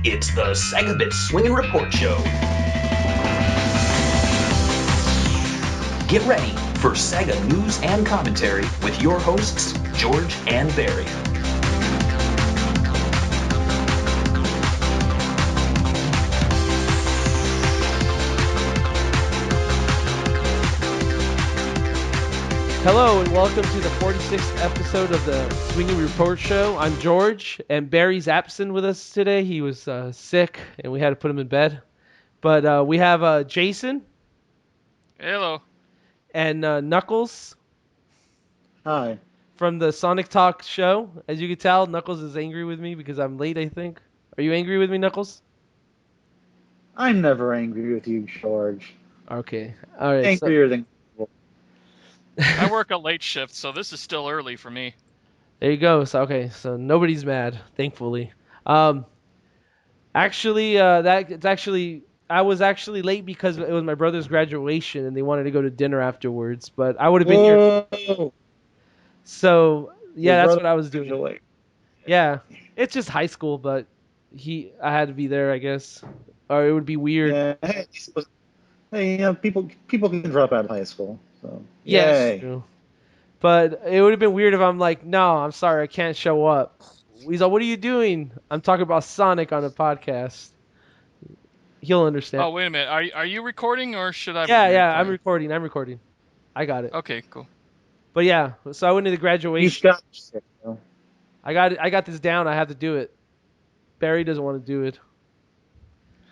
It's the SEGA Swingin Report Show. Get ready for SEGA news and commentary with your hosts, George and Barry. Hello and welcome to the 46th episode of the Swingin Report Show. I'm George, and Barry's absent with us today. He was sick, and we had to put him in bed. But we have Jason. Hello. And Knuckles. Hi. From the Sonic Talk show. As you can tell, Knuckles is angry with me because I'm late, I think. Are you angry with me, Knuckles? I'm never angry with you, George. Okay. All right. Angrier than... I work a late shift, so this is still early for me. There you go. So nobody's mad, thankfully. Actually, I was actually late because it was my brother's graduation and they wanted to go to dinner afterwards. But I would have been here. So yeah, that's what I was doing. Yeah, it's just high school, but I had to be there, I guess, or it would be weird. Yeah. Hey, people can drop out of high school. So yeah, it's true. But it would have been weird if I'm like, no, I'm sorry, I can't show up. He's like, what are you doing? I'm talking about Sonic on a podcast. He'll understand. Oh, wait a minute. Are you recording or should I? Yeah, I'm recording. I got it. Okay, cool. But yeah, so I went to the graduation. I got this down. I have to do it. Barry doesn't want to do it.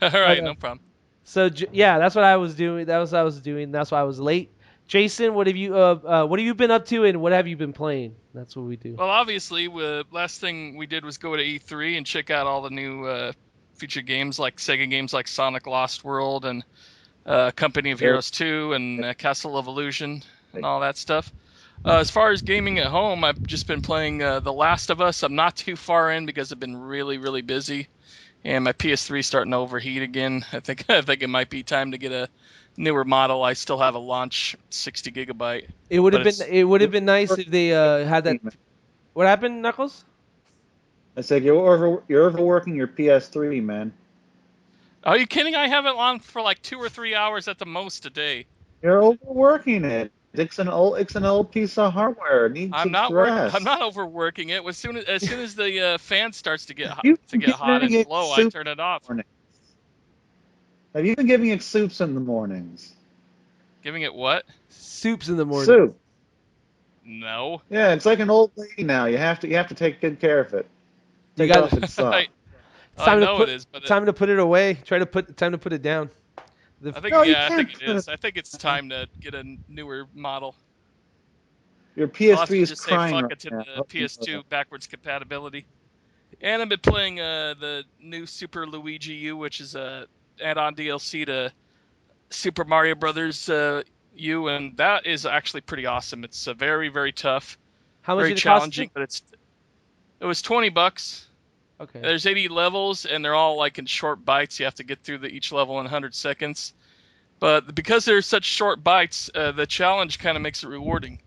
All right, no problem. So yeah, that's what I was doing. That's what I was doing. That's why I was late. Jason, what have you been up to, and what have you been playing? That's what we do. Well, obviously, last thing we did was go to E3 and check out all the new featured games, like SEGA games like Sonic Lost World and Company of Heroes 2 and Castle of Illusion and all that stuff. As far as gaming at home, I've just been playing The Last of Us. I'm not too far in because I've been really, really busy, and my PS3 is starting to overheat again. I think it might be time to get a newer model. I still have a launch 60 gigabyte. It would have been nice if they had that. What happened, Knuckles? I said you're overworking your PS3, man. Are you kidding? I have it on for like 2 or 3 hours at the most a day. You're overworking it. It's an old piece of hardware. It needs I'm not overworking it. As soon as the fan starts to get hot and low, I turn it off. Have you been giving it soups in the mornings? Giving it what? Soups in the morning. Soup. No. Yeah, it's like an old lady now. You have to take good care of it. Take off its sock. Time to put it away. Time to put it down. I think it is. I think it's time to get a newer model. Your PS3 is crying right now. Fuck it to the PS2 backwards compatibility. And I've been playing the new Super Luigi U, which is a add-on DLC to Super Mario Brothers U, and that is actually pretty awesome. It's very, very tough. How much very did it challenging, cost you? But it was $20. Okay. There's 80 levels, and they're all like in short bites. You have to get through each level in 100 seconds. But because they're such short bites, the challenge kind of makes it rewarding.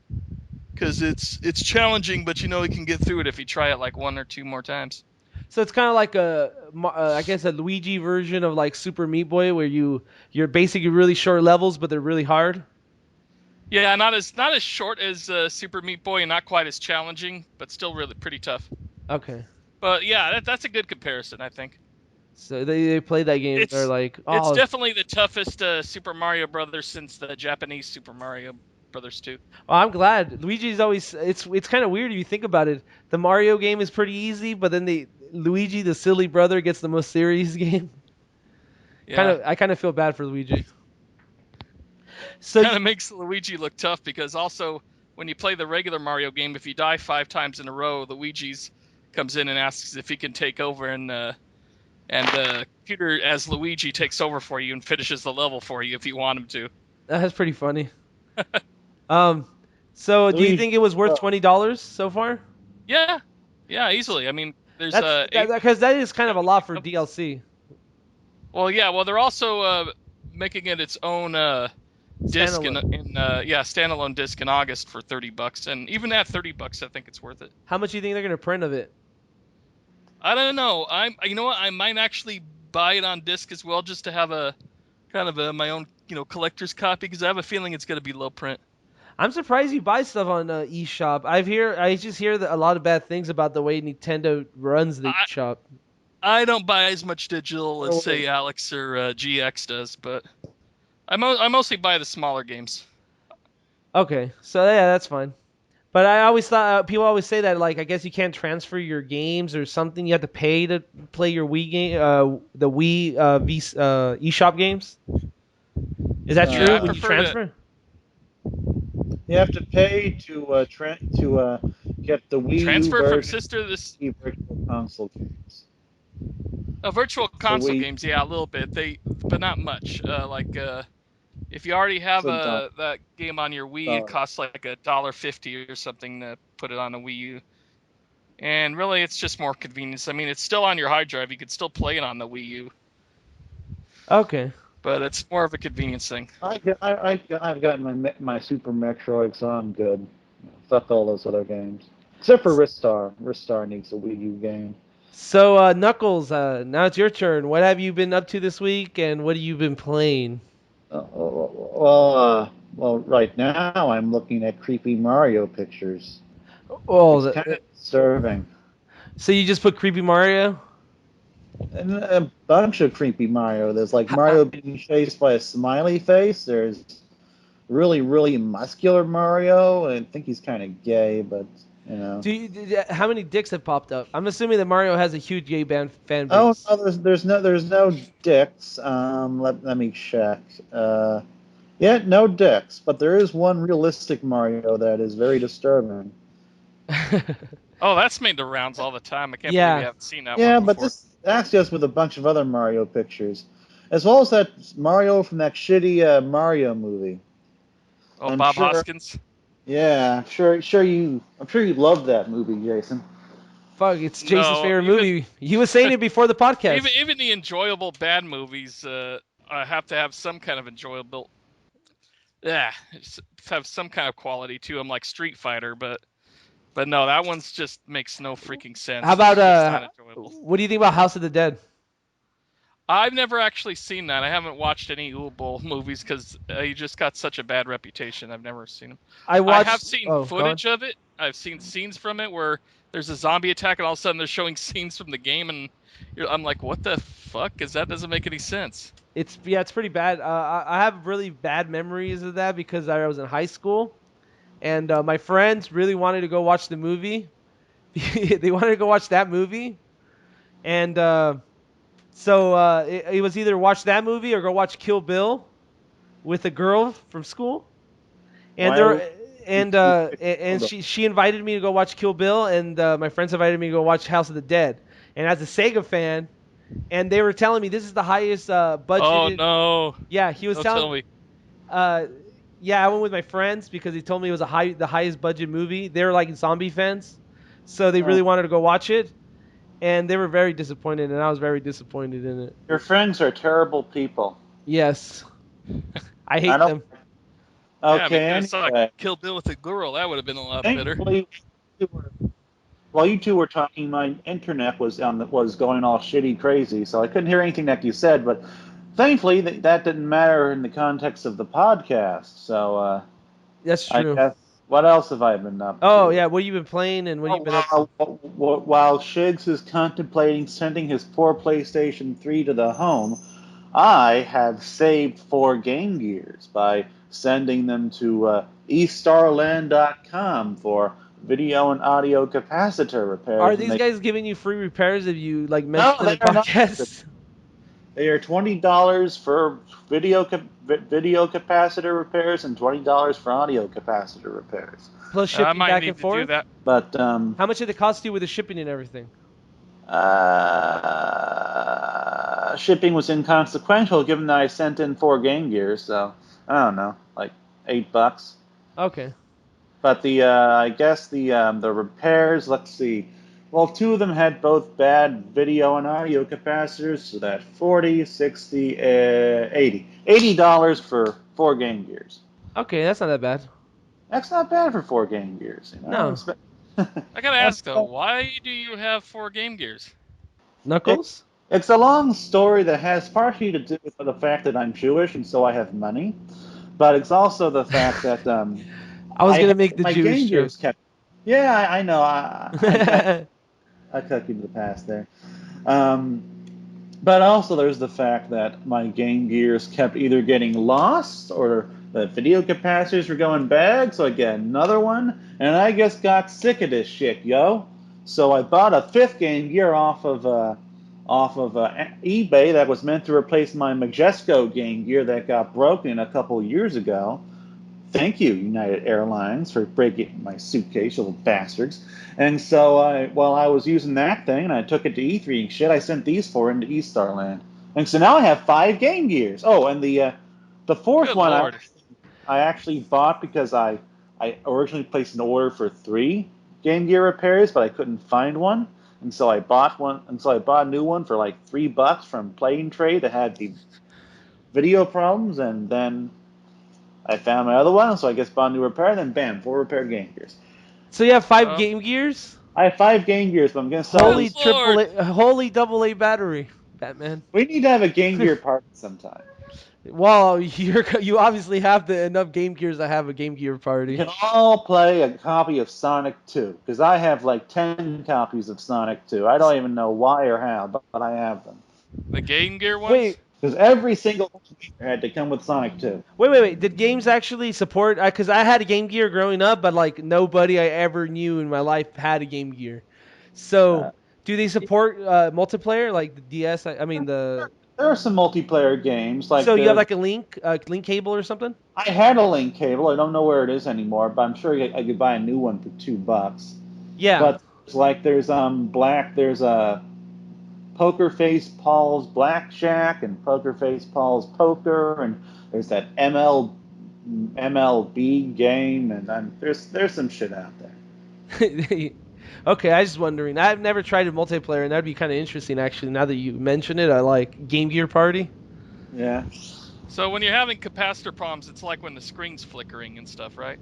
Because it's challenging, but you know you can get through it if you try it like 1 or 2 more times. So it's kind of like I guess a Luigi version of like Super Meat Boy, where you're basically really short levels, but they're really hard. Yeah, not as short as Super Meat Boy, and not quite as challenging, but still really pretty tough. Okay. But yeah, that's a good comparison, I think. So they play that game. They're like, it's definitely the toughest Super Mario Brothers since the Japanese Super Mario Brothers 2. Well, I'm glad. Luigi's always it's kind of weird if you think about it. The Mario game is pretty easy, but then Luigi, the silly brother, gets the most serious game. Yeah. I kind of feel bad for Luigi. So kind of makes Luigi look tough because also when you play the regular Mario game, if you die 5 times in a row, Luigi's comes in and asks if he can take over, and the computer as Luigi takes over for you and finishes the level for you if you want him to. That's pretty funny. So do you think it was worth $20 so far? Yeah, easily. I mean, there's because that is kind of a lot for DLC. Well, yeah. Well, they're also making it its own disc standalone disc in August for $30, and even at $30, I think it's worth it. How much do you think they're gonna print of it? I don't know. You know what? I might actually buy it on disc as well, just to have a kind of my own, collector's copy, because I have a feeling it's going to be low print. I'm surprised you buy stuff on eShop. I just hear a lot of bad things about the way Nintendo runs the eShop. I don't buy as much digital as say Alex or GX does, but I mostly buy the smaller games. Okay, so yeah, that's fine. But I always thought people always say that, like, I guess you can't transfer your games or something. You have to pay to play your Wii game, the Wii eShop games. Is that true I when you prefer to. transfer? You have to pay to get the Wii U Transfer from version sister of this the Virtual Console games. virtual console Wii games, yeah, a little bit. But not much. If you already have is a that game on your Wii, it dollar. costs like $1.50 or something to put it on the Wii U. And really, it's just more convenience. I mean, it's still on your hard drive. You could still play it on the Wii U, Okay. but it's more of a convenience thing. I've gotten my Super Metroid, so I'm good. Fuck all those other games. Except for Ristar. Ristar needs a Wii U game. So Knuckles, now it's your turn. What have you been up to this week, and what have you been playing? Well, right now I'm looking at creepy Mario pictures. Oh, It's kind of disturbing. so you just put Creepy Mario? And a bunch of creepy Mario. There's like Mario being chased by a smiley face. There's really, really muscular Mario. I think he's kind of gay, but you know. How many dicks have popped up? I'm assuming that Mario has a huge gay fan Oh base. no, there's no dicks. Let me check. Yeah, no dicks, but there is one realistic Mario that is very disturbing. Oh, that's made the rounds all the time. I can't believe Yeah. you haven't seen that Yeah, one but before. that's just with a bunch of other Mario pictures, as well as that Mario from that shitty Mario movie. Oh, I'm Bob sure. Hoskins. Yeah, I'm sure you loved that movie, Jason. Fuck, it's Jason's No, favorite movie. He was saying it before the podcast. even the enjoyable bad movies have to have some kind of enjoyable. Yeah, have some kind of quality to them, like Street Fighter. But no, that one's just makes no freaking sense. How about It's not enjoyable. what do you think about House of the Dead? I've never actually seen that. I haven't watched any Uwe movies because he just got such a bad reputation. I've never seen him. I I have watched. seen Oh, go on. footage of it. I've seen scenes from it where there's a zombie attack and all of a sudden they're showing scenes from the game and I'm like, what the fuck? Because that doesn't make any sense. It's pretty bad. I have really bad memories of that because I was in high school, and my friends really wanted to go watch the movie. They wanted to go watch that movie, and so it was either watch that movie or go watch Kill Bill with a girl from school. And Why there are and she invited me to go watch Kill Bill, and my friends invited me to go watch House of the Dead. And as a SEGA fan, and they were telling me this is the highest budgeted. Oh no! Yeah, he was Don't telling. tell me. Yeah, I went with my friends because he told me it was the highest budget movie. They were like zombie fans, so they really wanted to go watch it, and they were very disappointed, and I was very disappointed in it. Your friends are terrible people. Yes, I hate I don't. them. Yeah, I mean, Okay, I saw anyway, Kill Bill with a girl. That would have been a lot better. thankfully, while you two were talking, my internet was going all shitty crazy, so I couldn't hear anything that you said. But thankfully, that didn't matter in the context of the podcast. So That's I true. guess what else have I been up Oh to? yeah, what you been playing and what you been up to? While Shigs is contemplating sending his poor PlayStation 3 to the home, I have saved 4 Game Gears by sending them to eStarland.com for video and audio capacitor repairs. Are these guys giving you free repairs if you like mention No, in the they are not. podcast? They are $20 for video capacitor repairs and $20 for audio capacitor repairs. Plus I shipping might back need and to do forth. that. But How much did it cost you with the shipping and everything? Shipping was inconsequential given that I sent in 4 Game Gears, so I don't know, like $8. Okay. But I guess the repairs. Let's see. Well, 2 of them had both bad video and audio capacitors, so that 40, 60, 80. $80 for 4 Game Gears. Okay, that's not that bad. That's not bad for 4 Game Gears, you know. No. I gotta ask though, why do you have 4 Game Gears? Knuckles? It's a long story that has partially to do with the fact that I'm Jewish and so I have money, but it's also the fact that I was I gonna had make the my Jewish Game joke. Gears kept. Yeah, I know. I took you to the past there. Um, but also, there's the fact that my Game Gears kept either getting lost or the video capacitors were going bad, so I get another one, and I just got sick of this shit, yo. So I bought a fifth Game Gear off of eBay that was meant to replace my Majesco Game Gear that got broken a couple years ago. Thank you, United Airlines, for breaking my suitcase, you little bastards. And so, while I was using that thing, and I took it to E3 and shit, I sent these four into E-Starland. And so now I have 5 Game Gears. Oh, and the fourth Good one lord. I actually bought because I originally placed an order for 3 Game Gear repairs, but I couldn't find one. And so I bought one, and so I bought a new one for like $3 from Play and Trade that had the video problems, and then I found my other one, so I guess bought a new repair, and then bam, 4 repaired Game Gears. So you have 5 Oh. Game Gears? I have 5 Game Gears, but I'm gonna sell Holy these. Lord. holy double A battery, Batman. We need to have a Game Gear party sometime. Well, you obviously have enough Game Gears to have a Game Gear We party. can all play a copy of Sonic 2, because I have like 10 copies of Sonic 2. I don't even know why or how, but I have them. The Game Gear ones? Wait, Because every single one had to come with Sonic 2. wait. Did games actually support? Because I had a Game Gear growing up, but like nobody I ever knew in my life had a Game Gear. So, Uh, do they support multiplayer like the DS? I mean the. there are some multiplayer games, like So you have there's. like a link cable or something? I had a link cable. I don't know where it is anymore, but I'm sure I could buy a new one for $2. Yeah. But there's a Poker Face Paul's Blackjack and Poker Face Paul's Poker, and there's that MLB game, and there's some shit out there. Okay, I was just wondering. I've never tried a multiplayer, and that'd be kind of interesting actually. Now that you mention it, I like Game Gear Party. Yeah. So when you're having capacitor problems, it's like when the screen's flickering and stuff, right?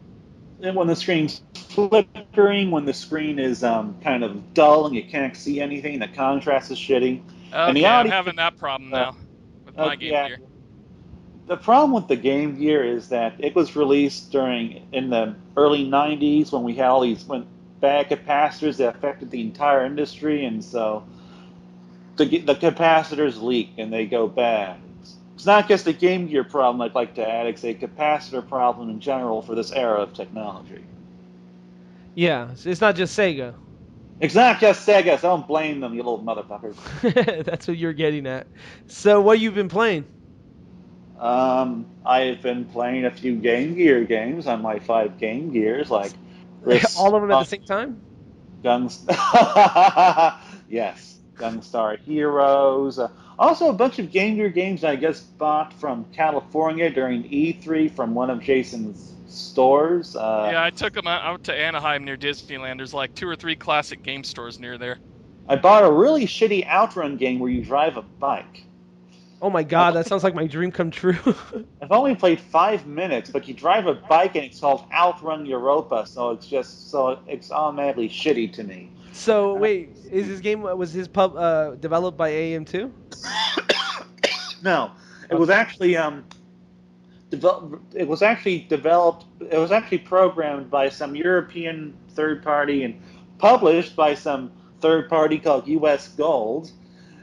And when the screen's flickering, when the screen is kind of dull and you can't see anything, the contrast is shitty. And the Okay, I'm audio, having that problem now with my Game yeah. Gear. The problem with the Game Gear is that it was released in the early '90s when we had all these bad capacitors that affected the entire industry, and so the capacitors leak and they go bad. It's not just a Game Gear problem. I'd like to add; it's a capacitor problem in general for this era of technology. Yeah, it's not just Sega. It's not just Sega, so don't blame them, you little motherfuckers. That's what you're getting at. So what you been playing? I've been playing a few Game Gear games on my 5 Game Gears, like All of them at the same time? Guns. Yes, Gunstar Heroes. Also, a bunch of Game Gear games I just bought from California during E3 from one of Jason's stores. Yeah, I took them out to Anaheim near Disneyland. There's like 2 or 3 classic game stores near there. I bought a really shitty Outrun game where you drive a bike. Oh my god, that sounds like my dream come true. I've only played 5 minutes, but you drive a bike and it's called Outrun Europa, so it's automatically shitty to me. So wait, was his pub developed by AM2? No, it was actually programmed by some European third party and published by some third party called US Gold.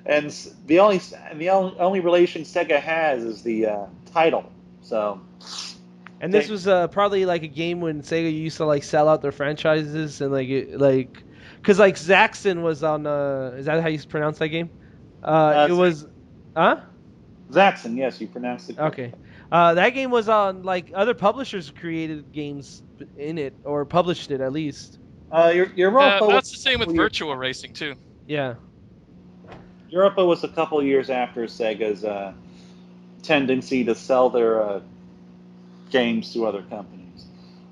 And the only relation Sega has is the title. So. And this was probably like a game when Sega used to like sell out their franchises and because like Zaxxon was on. Is that how you pronounce that game? It was, huh? Zaxxon, yes, you pronounced it correctly. Okay. That game was on like other publishers created games in it or published it at least. Europa. That's the same with Virtua Racing too. Yeah. Europa was a couple years after Sega's tendency to sell their games to other companies.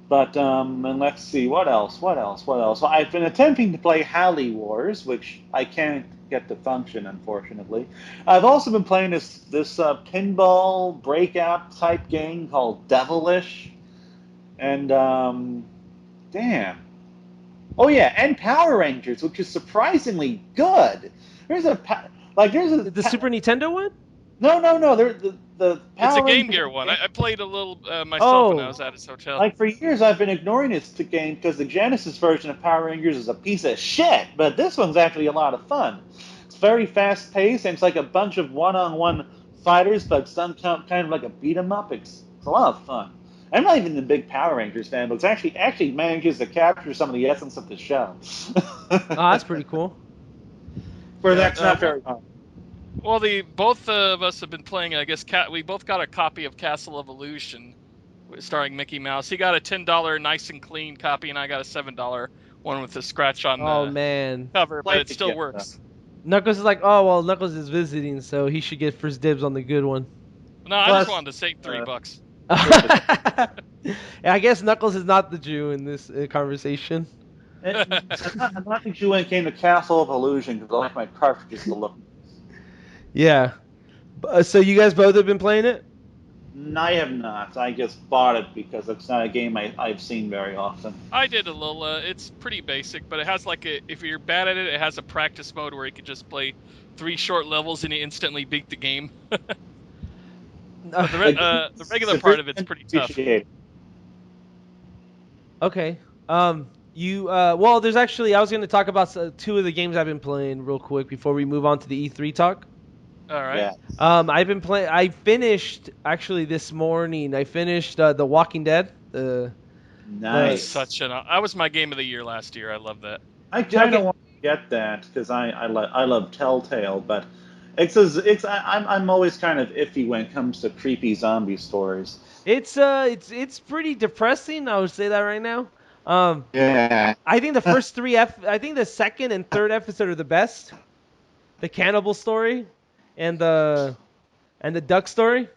But and let's see, what else? Well, I've been attempting to play Halley Wars, which I can't get to function, unfortunately. I've also been playing this pinball breakout type game called Devilish, and damn. Oh yeah, and Power Rangers, which is surprisingly good. there's a The Super Nintendo one? no. The It's a Power Game Rangers Gear one. I played a little myself when I was at his hotel. Like for years, I've been ignoring this game because the Genesis version of Power Rangers is a piece of shit. But this one's actually a lot of fun. It's very fast paced, and it's like a bunch of one-on-one fighters, but some kind of like a beat 'em up. It's a lot of fun. I'm not even a big Power Rangers fan, but it's actually manages to capture some of the essence of the show. Oh, that's pretty cool. For that's not very hard. Well, both of us have been playing. I guess we both got a copy of Castle of Illusion, starring Mickey Mouse. He got a $10 nice and clean copy, and I got a $7 one with a scratch on the cover, but it still works. Knuckles is like, oh well, Knuckles is visiting, so he should get first dibs on the good one. No, I just wanted to save $3. I guess Knuckles is not the Jew in this conversation. I'm not the Jew when it came to Castle of Illusion because I like my cartridges to look. Yeah. So you guys both have been playing it? No, I have not. I just bought it because it's not a game I've seen very often. I did a little. It's pretty basic, but it has if you're bad at it, it has a practice mode where you can just play 3 short levels and you instantly beat the game. The regular part of it's pretty tough. Okay. Well, there's actually, I was going to talk about 2 of the games I've been playing real quick before we move on to the E3 talk. All right. Yeah. I've been playing. I finished actually this morning. I finished The Walking Dead. Nice. That was my game of the year last year. I love that. I kind of want to get that because I love Telltale, but I'm always kind of iffy when it comes to creepy zombie stories. It's pretty depressing. I would say that right now. Yeah. I think the first 3 I think the second and third episode are the best. The cannibal story and the duck story.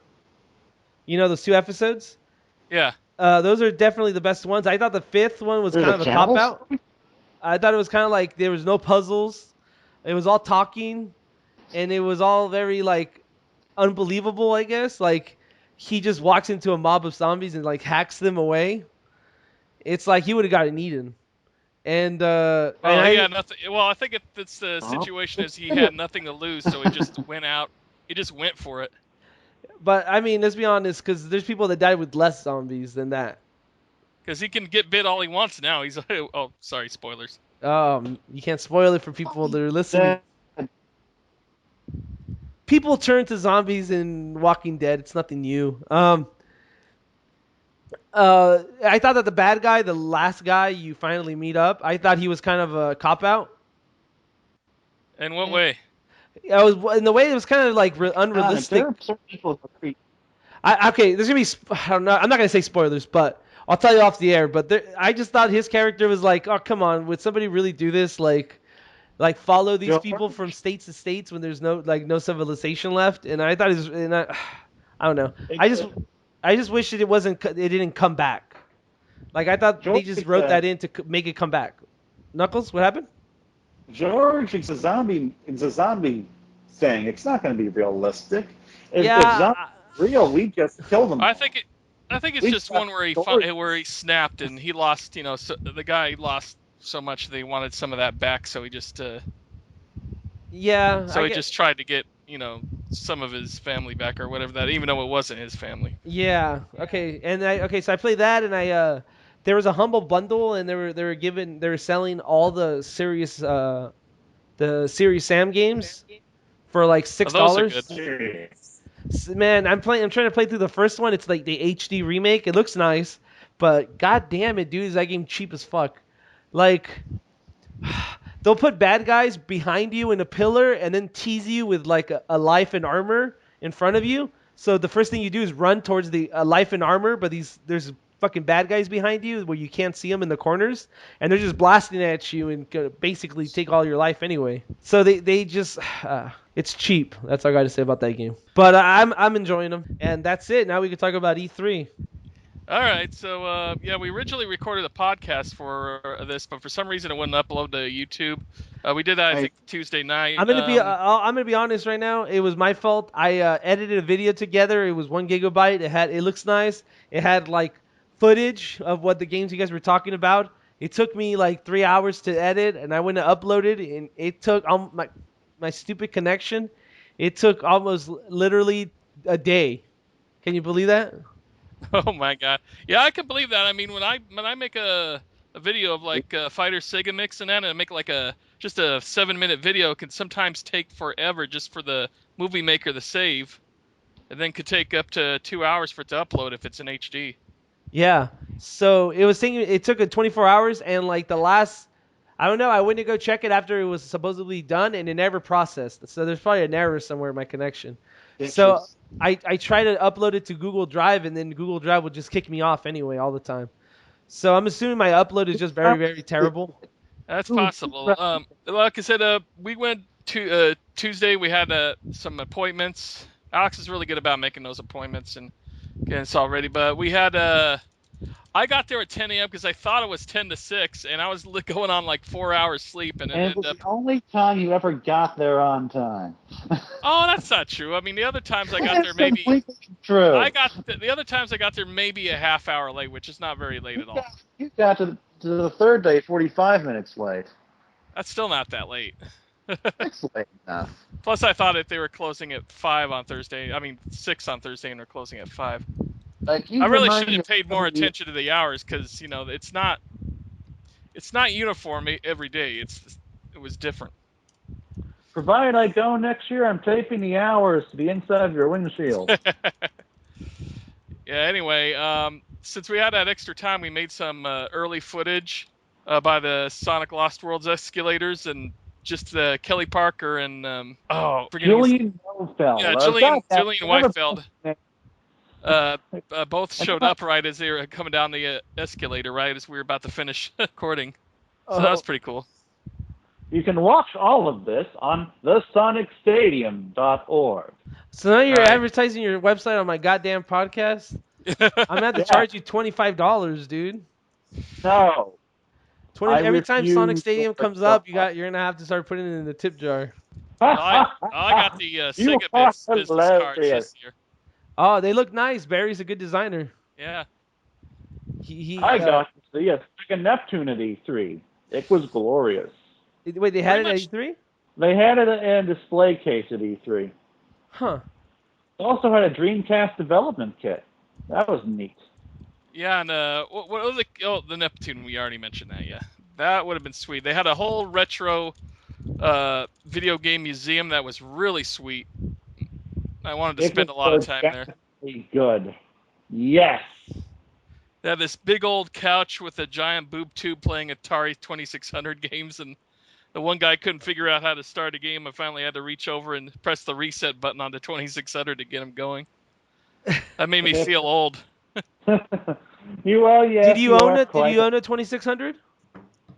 You know those 2 episodes? Yeah. Those are definitely the best ones. I thought the 5th one was kind of a cop-out. I thought it was kind of like there was no puzzles. It was all talking, and it was all very, like, unbelievable, I guess. Like, he just walks into a mob of zombies and, like, hacks them away. It's like he would have gotten eaten. And, he had nothing. Well, I think it's the situation is he had nothing to lose, so he just went out. He just went for it. But, I mean, let's be honest, because there's people that died with less zombies than that. Because he can get bit all he wants now. He's oh, sorry, spoilers. You can't spoil it for people that are listening. People turn to zombies in Walking Dead. It's nothing new. I thought that the bad guy, the last guy you finally meet up, I thought he was kind of a cop-out. In what way? I was in the way it was kind of like unrealistic. Okay, there's gonna be. I don't know. I'm not gonna say spoilers, but I'll tell you off the air. But I just thought his character was like, oh come on, would somebody really do this? Like follow these people from states to states when there's no civilization left. And I thought it was. And I don't know. I just wish it didn't come back. Like I thought they just wrote that in to make it come back. Knuckles, what happened? George, it's a zombie thing. It's not going to be realistic. If zombies real, we just kill them. I think it's just one where he snapped and he lost. So the guy lost so much they wanted some of that back, so he just. Yeah. So he just tried to get some of his family back or whatever that, even though it wasn't his family. Yeah. Okay. And so I played that, and there was a humble bundle, and they were selling all the Serious Sam games for like $6. Man, I'm trying to play through the first one. It's like the HD remake. It looks nice, but god damn it, dude, is that game cheap as fuck. Like, they'll put bad guys behind you in a pillar and then tease you with like a life and armor in front of you. So the first thing you do is run towards the life and armor, but there's fucking bad guys behind you where you can't see them in the corners, and they're just blasting at you and basically take all your life anyway. So they just it's cheap. That's all I got to say about that game. But I'm enjoying them, and that's it. Now we can talk about E3. All right, so we originally recorded a podcast for this, but for some reason it wouldn't upload to YouTube. We did that I think Tuesday night. I'm gonna be honest right now. It was my fault. I edited a video together. It was 1 gigabyte. It looks nice. It had like footage of what the games you guys were talking about. It took me like 3 hours to edit, and I went to upload it, and it took my stupid connection, it took almost literally a day. Can you believe that? Oh my god. Yeah, I can believe that. I mean, when I make a video of like Fighter SEGA mix and that, and I make like just a 7-minute video, it can sometimes take forever just for the movie maker to save, and then could take up to 2 hours for it to upload if it's in HD. Yeah. So it took 24 hours, and like the last, I don't know, I went to go check it after it was supposedly done, and it never processed. So there's probably an error somewhere in my connection. So I try to upload it to Google Drive, and then Google Drive will just kick me off anyway all the time. So I'm assuming my upload is just very, very terrible. That's possible. Like I said, we went to Tuesday. We had some appointments. Alex is really good about making those appointments and getting us all ready. But we had I got there at 10 a.m. because I thought it was 10 to 6, and I was going on like 4 hours sleep, and it was the only time you ever got there on time. Oh, that's not true. I mean, the other times I got there maybe true. The other times I got there maybe a half hour late, which is not very late at all. You got to the third day 45 minutes late. That's still not that late. It's late enough. Plus, I thought if they were closing at 5 on Thursday, 6 on Thursday, and they're closing at 5. Like I really should have paid more attention to the hours because it's not uniform every day. It was different. Provided I go next year, I'm taping the hours to the inside of your windshield. Yeah. Anyway, since we had that extra time, we made some early footage by the Sonic Lost Worlds escalators and just Kelly Parker and Jillian Weifeld. Yeah, Jillian Weifeld. Both showed up right as they were coming down the escalator, right as we were about to finish recording. So that was pretty cool. You can watch all of this on thesonicstadium.org. So now you're advertising your website on my goddamn podcast? I'm going to have to charge you $25, dude. No. Every time Sonic Stadium comes up, you're going to have to start putting it in the tip jar. I got the SEGA business cards this year. Oh, they look nice. Barry's a good designer. Yeah. I got to see a SEGA Neptune at E3. It was glorious. Wait, they had it at E3? They had it in a display case at E3. Huh. They also had a Dreamcast development kit. That was neat. Yeah, and what was the Neptune? We already mentioned that. Yeah, that would have been sweet. They had a whole retro video game museum that was really sweet. I wanted to spend a lot of time there. Good. Yes. They had this big old couch with a giant boob tube playing Atari 2600 games, and the one guy couldn't figure out how to start a game. I finally had to reach over and press the reset button on the 2600 to get him going. That made me feel old. Did you own a 2600?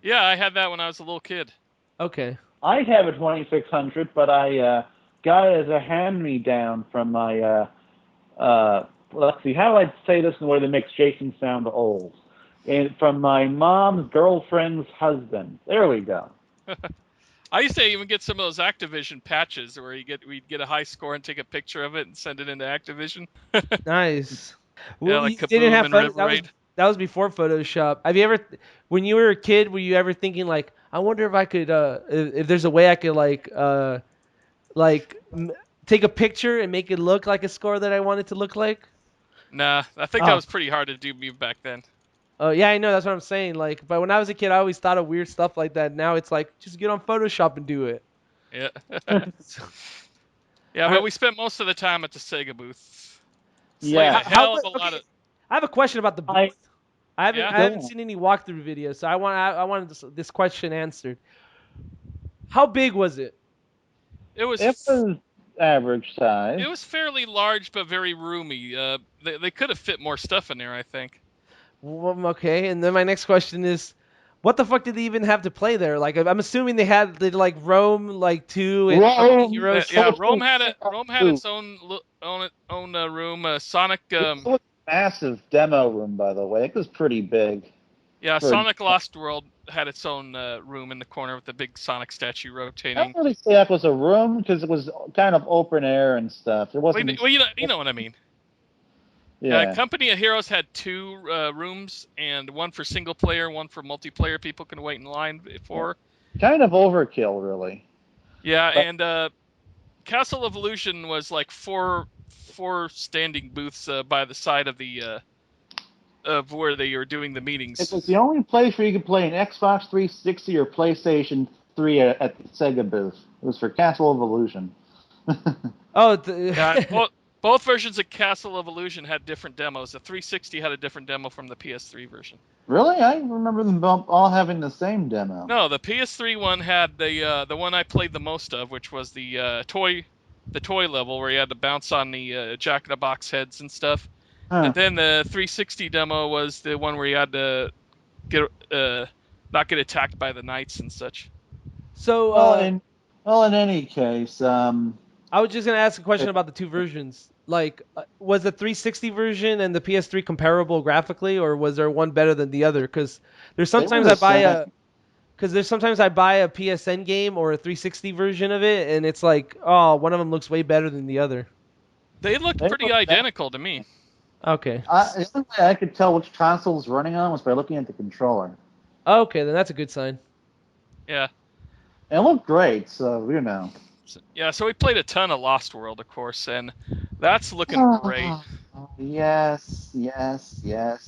Yeah, I had that when I was a little kid. Okay. I have a 2600, but I got it as a hand-me-down from my, let's see, how do I say this in a way that makes Jason sound old? And from my mom's girlfriend's husband. There we go. I used to even get some of those Activision patches where we'd get a high score and take a picture of it and send it into Activision. Nice. Yeah, like Kaboom and River Raid. That was before Photoshop. Have you ever, when you were a kid, were you ever thinking like, I wonder if I could, if there's a way I could take a picture and make it look like a score that I want it to look like? Nah, I think that was pretty hard to do back then. Oh yeah, I know. That's what I'm saying. Like, but when I was a kid, I always thought of weird stuff like that. Now it's like, just get on Photoshop and do it. Yeah. Yeah, but we spent most of the time at the SEGA booth. Yeah. I have a question about the booth. I haven't seen any walkthrough videos, so I wanted this question answered. How big was it? It was average size. It was fairly large, but very roomy. They could have fit more stuff in there, I think. Well, okay, and then my next question is, what the fuck did they even have to play there? Like, I'm assuming they like Rome, like 2 and Rome, Heroes. Yeah, Rome had its own room. Sonic. It was a massive demo room, by the way. It was pretty big. Yeah, Sonic Lost World had its own room in the corner with the big Sonic statue rotating. I don't really say that was a room because it was kind of open air and stuff. It wasn't. Well, you know what I mean. Yeah. Company of Heroes had 2 rooms, and one for single player, one for multiplayer. People can wait in line for. Kind of overkill, really. Yeah, But- and Castle of Illusion was like four standing booths by the side of the of where they were doing the meetings. It was the only place where you could play an Xbox 360 or PlayStation 3 at the SEGA booth. It was for Castle of Illusion. Oh, Yeah, both versions of Castle of Illusion had different demos. The 360 had a different demo from the PS3 version. Really? I remember them all having the same demo. No, the PS3 one had the one I played the most of, which was the toy level where you had to bounce on the Jack in the Box heads and stuff. Huh. And then the 360 demo was the one where you had to get not get attacked by the knights and such. so In any case, I was just gonna ask a question about the two versions. Like, was the 360 version and the PS3 comparable graphically, or was there one better than the other? Because there's sometimes I buy a PSN game or a 360 version of it, and it's like, oh, one of them looks way better than the other. They looked pretty identical to me. Okay. the only way I could tell which console was running on was by looking at the controller. Okay, then that's a good sign. Yeah. And it looked great, so So we played a ton of Lost World, of course, and that's looking great. Yes.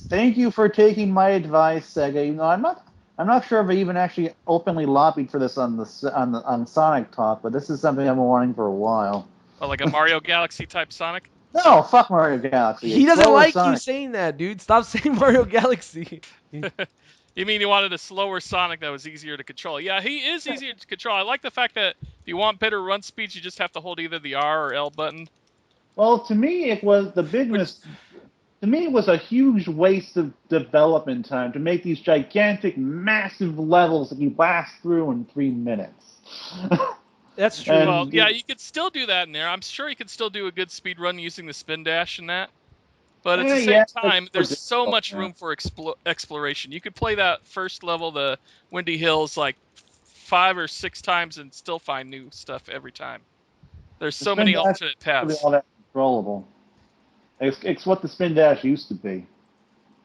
Thank you for taking my advice, Sega. Even though I'm not sure if I even actually openly lobbied for this on Sonic Talk, but this is something I've been wanting for a while. Oh, like a Mario Galaxy type Sonic? No, fuck Mario Galaxy. He doesn't like Sonic. you saying that, dude. Stop saying Mario Galaxy. You mean you wanted a slower Sonic that was easier to control? Yeah, he is easier to control. I like the fact that if you want better run speeds, you just have to hold either the R or L button. Well, to me, it was the bigness. To me, it was a huge waste of development time to make these gigantic, massive levels that you blast through in 3 minutes. That's true. Well, yeah, you could still do that in there. I'm sure you could still do a good speed run using the spin dash and that. But at the same time, there's so much room for exploration. You could play that first level, the Windy Hills, like 5 or 6 times and still find new stuff every time. There's so many alternate paths. All that controllable. It's what the spin dash used to be.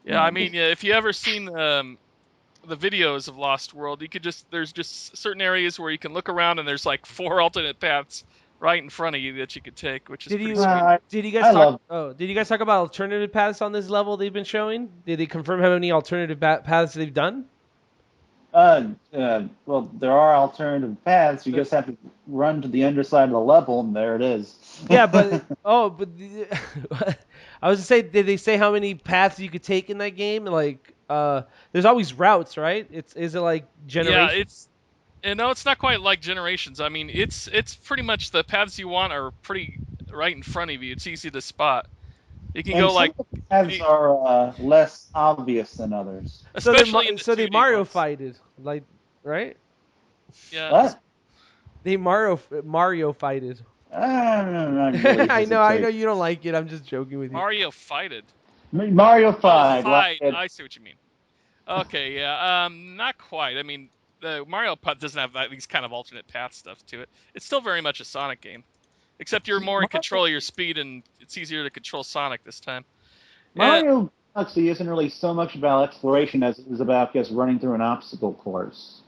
Yeah, I mean, if you ever seen the videos of Lost World, you could there's just certain areas where you can look around and there's like 4 alternate paths right in front of you that you could take, which is pretty sweet. Did you guys talk about alternative paths on this level they've been showing? Did they confirm how many alternative paths they've done? Well, there are alternative paths. You just have to run to the underside of the level, and there it is. Yeah, but I was to say, did they say how many paths you could take in that game? Like, there's always routes, right? Is it like generations? Yeah, it's not quite like Generations. I mean, it's pretty much the paths you want are pretty right in front of you. It's easy to spot. You can go like paths are less obvious than others. Especially so they Mario fighted, like, right? Yeah. What? They Mario fighted. Really I know you don't like it. I'm just joking with you. Mario fighted. Mario fight. I see what you mean. Okay, yeah. Not quite. I mean, the Mario Putt doesn't have these kind of alternate path stuff to it. It's still very much a Sonic game, except you're more in control of your speed, and it's easier to control Sonic this time. Mario Galaxy isn't really so much about exploration as it is about just running through an obstacle course.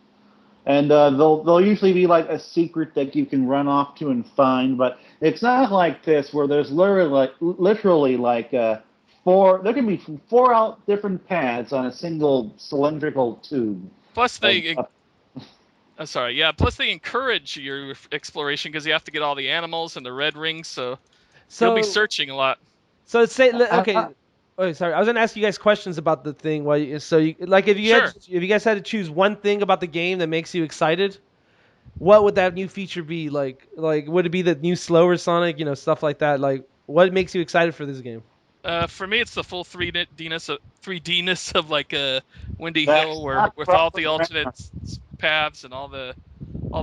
And they'll usually be like a secret that you can run off to and find, but it's not like this where there's literally like 4. There can be 4 different paths on a single cylindrical tube. Plus Plus they encourage your exploration because you have to get all the animals and the red rings, so you'll be searching a lot. So say okay. Oh, sorry. I was gonna ask you guys questions about the thing. If you guys had to choose one thing about the game that makes you excited, what would that new feature be? Like would it be the new slower Sonic? Stuff like that. Like, what makes you excited for this game? For me, it's the full 3Dness of like a Windy Hill, with all the alternate paths and all the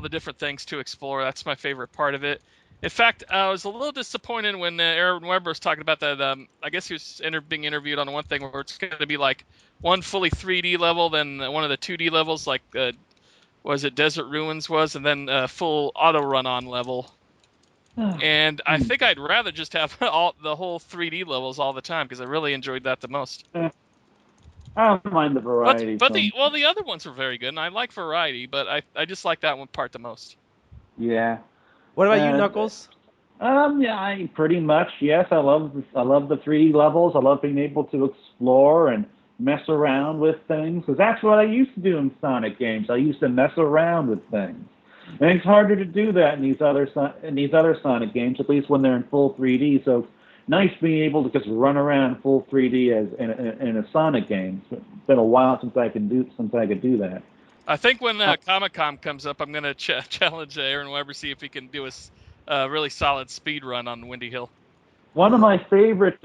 different things to explore. That's my favorite part of it. In fact, I was a little disappointed when Aaron Weber was talking about that. I guess he was being interviewed on one thing where it's going to be like one fully 3D level, then one of the 2D levels, like Desert Ruins was, and then a full auto run-on level. And I think I'd rather just have the whole 3D levels all the time because I really enjoyed that the most. I don't mind the variety. But the other ones were very good, and I like variety, but I just like that one part the most. Yeah. What about you, Knuckles? Yeah, pretty much. Yes, I love the 3D levels. I love being able to explore and mess around with things because that's what I used to do in Sonic games. I used to mess around with things, and it's harder to do that in these other Sonic games, at least when they're in full 3D. So it's nice being able to just run around full 3D as in a Sonic game. It's been a while since I could do that. I think when Comic-Con comes up, I'm going to challenge Aaron Weber, see if he can do a really solid speed run on Windy Hill. One of my favorite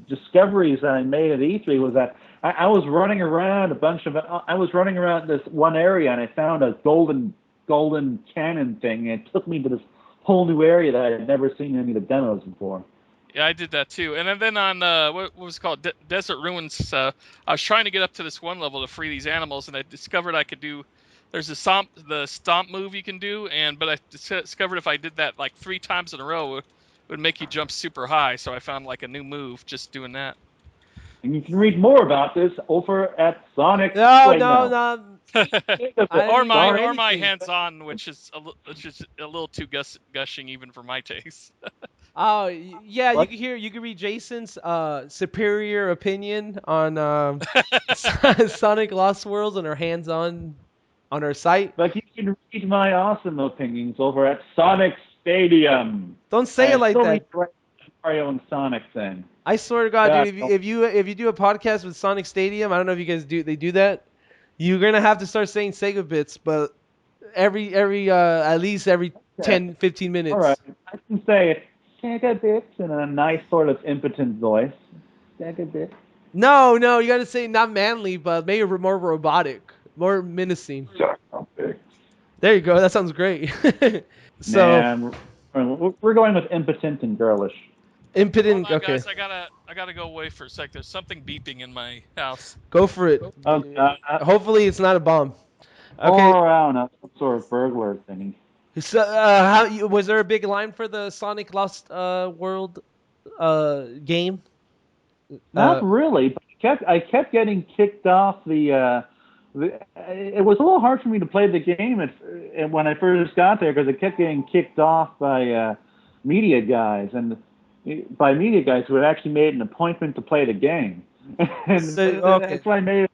discoveries that I made at E3 was that I was running around this one area and I found a golden cannon thing, and it took me to this whole new area that I had never seen in any of the demos before. Yeah, I did that too. And then on what was it called Desert Ruins, I was trying to get up to this one level to free these animals, and I discovered I could do. There's the stomp move you can do, but I discovered if I did that like 3 times in a row, it would make you jump super high. So I found like a new move just doing that. And you can read more about this over at Sonic. No. or my hands-on, which is a little too gushing even for my taste. Oh yeah, you can read Jason's superior opinion on Sonic Lost Worlds and our hands-on on our site. But you can read my awesome opinions over at Sonic Stadium. Don't say it like that. Mario and Sonic thing. I swear to God, dude, if you do a podcast with Sonic Stadium, I don't know if you guys do that. You're gonna have to start saying Sega bits, but every at least every 10, 15 minutes. All right, I can say it. Sega bits in a nice sort of impotent voice. Sega bits. No, you gotta say not manly, but maybe more robotic, more menacing. There you go. That sounds great. So we're going with impotent and girlish. Impotent. Hold on, okay. Guys, I gotta go away for a sec. There's something beeping in my house. Go for it. Hopefully it's not a bomb. Okay. Or I don't know, some sort of burglar thingy. So, was there a big line for the Sonic Lost World game? Not really, but I kept getting kicked off the. It was a little hard for me to play the game when I first got there because it kept getting kicked off by media guys who had actually made an appointment to play the game. And that's why I made.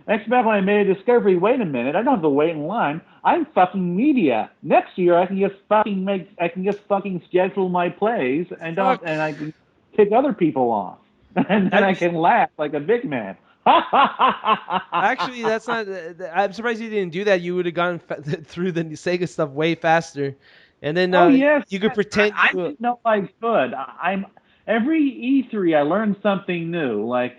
Next back when I made a discovery, wait a minute, I don't have to wait in line. I'm fucking media. Next year I can just fucking schedule my plays and I can kick other people off. And then I can laugh like a big man. Actually, that's not. I'm surprised you didn't do that. You would have gone through the Sega stuff way faster, and then you could pretend. I didn't know I could. Every E3 I learned something new. Like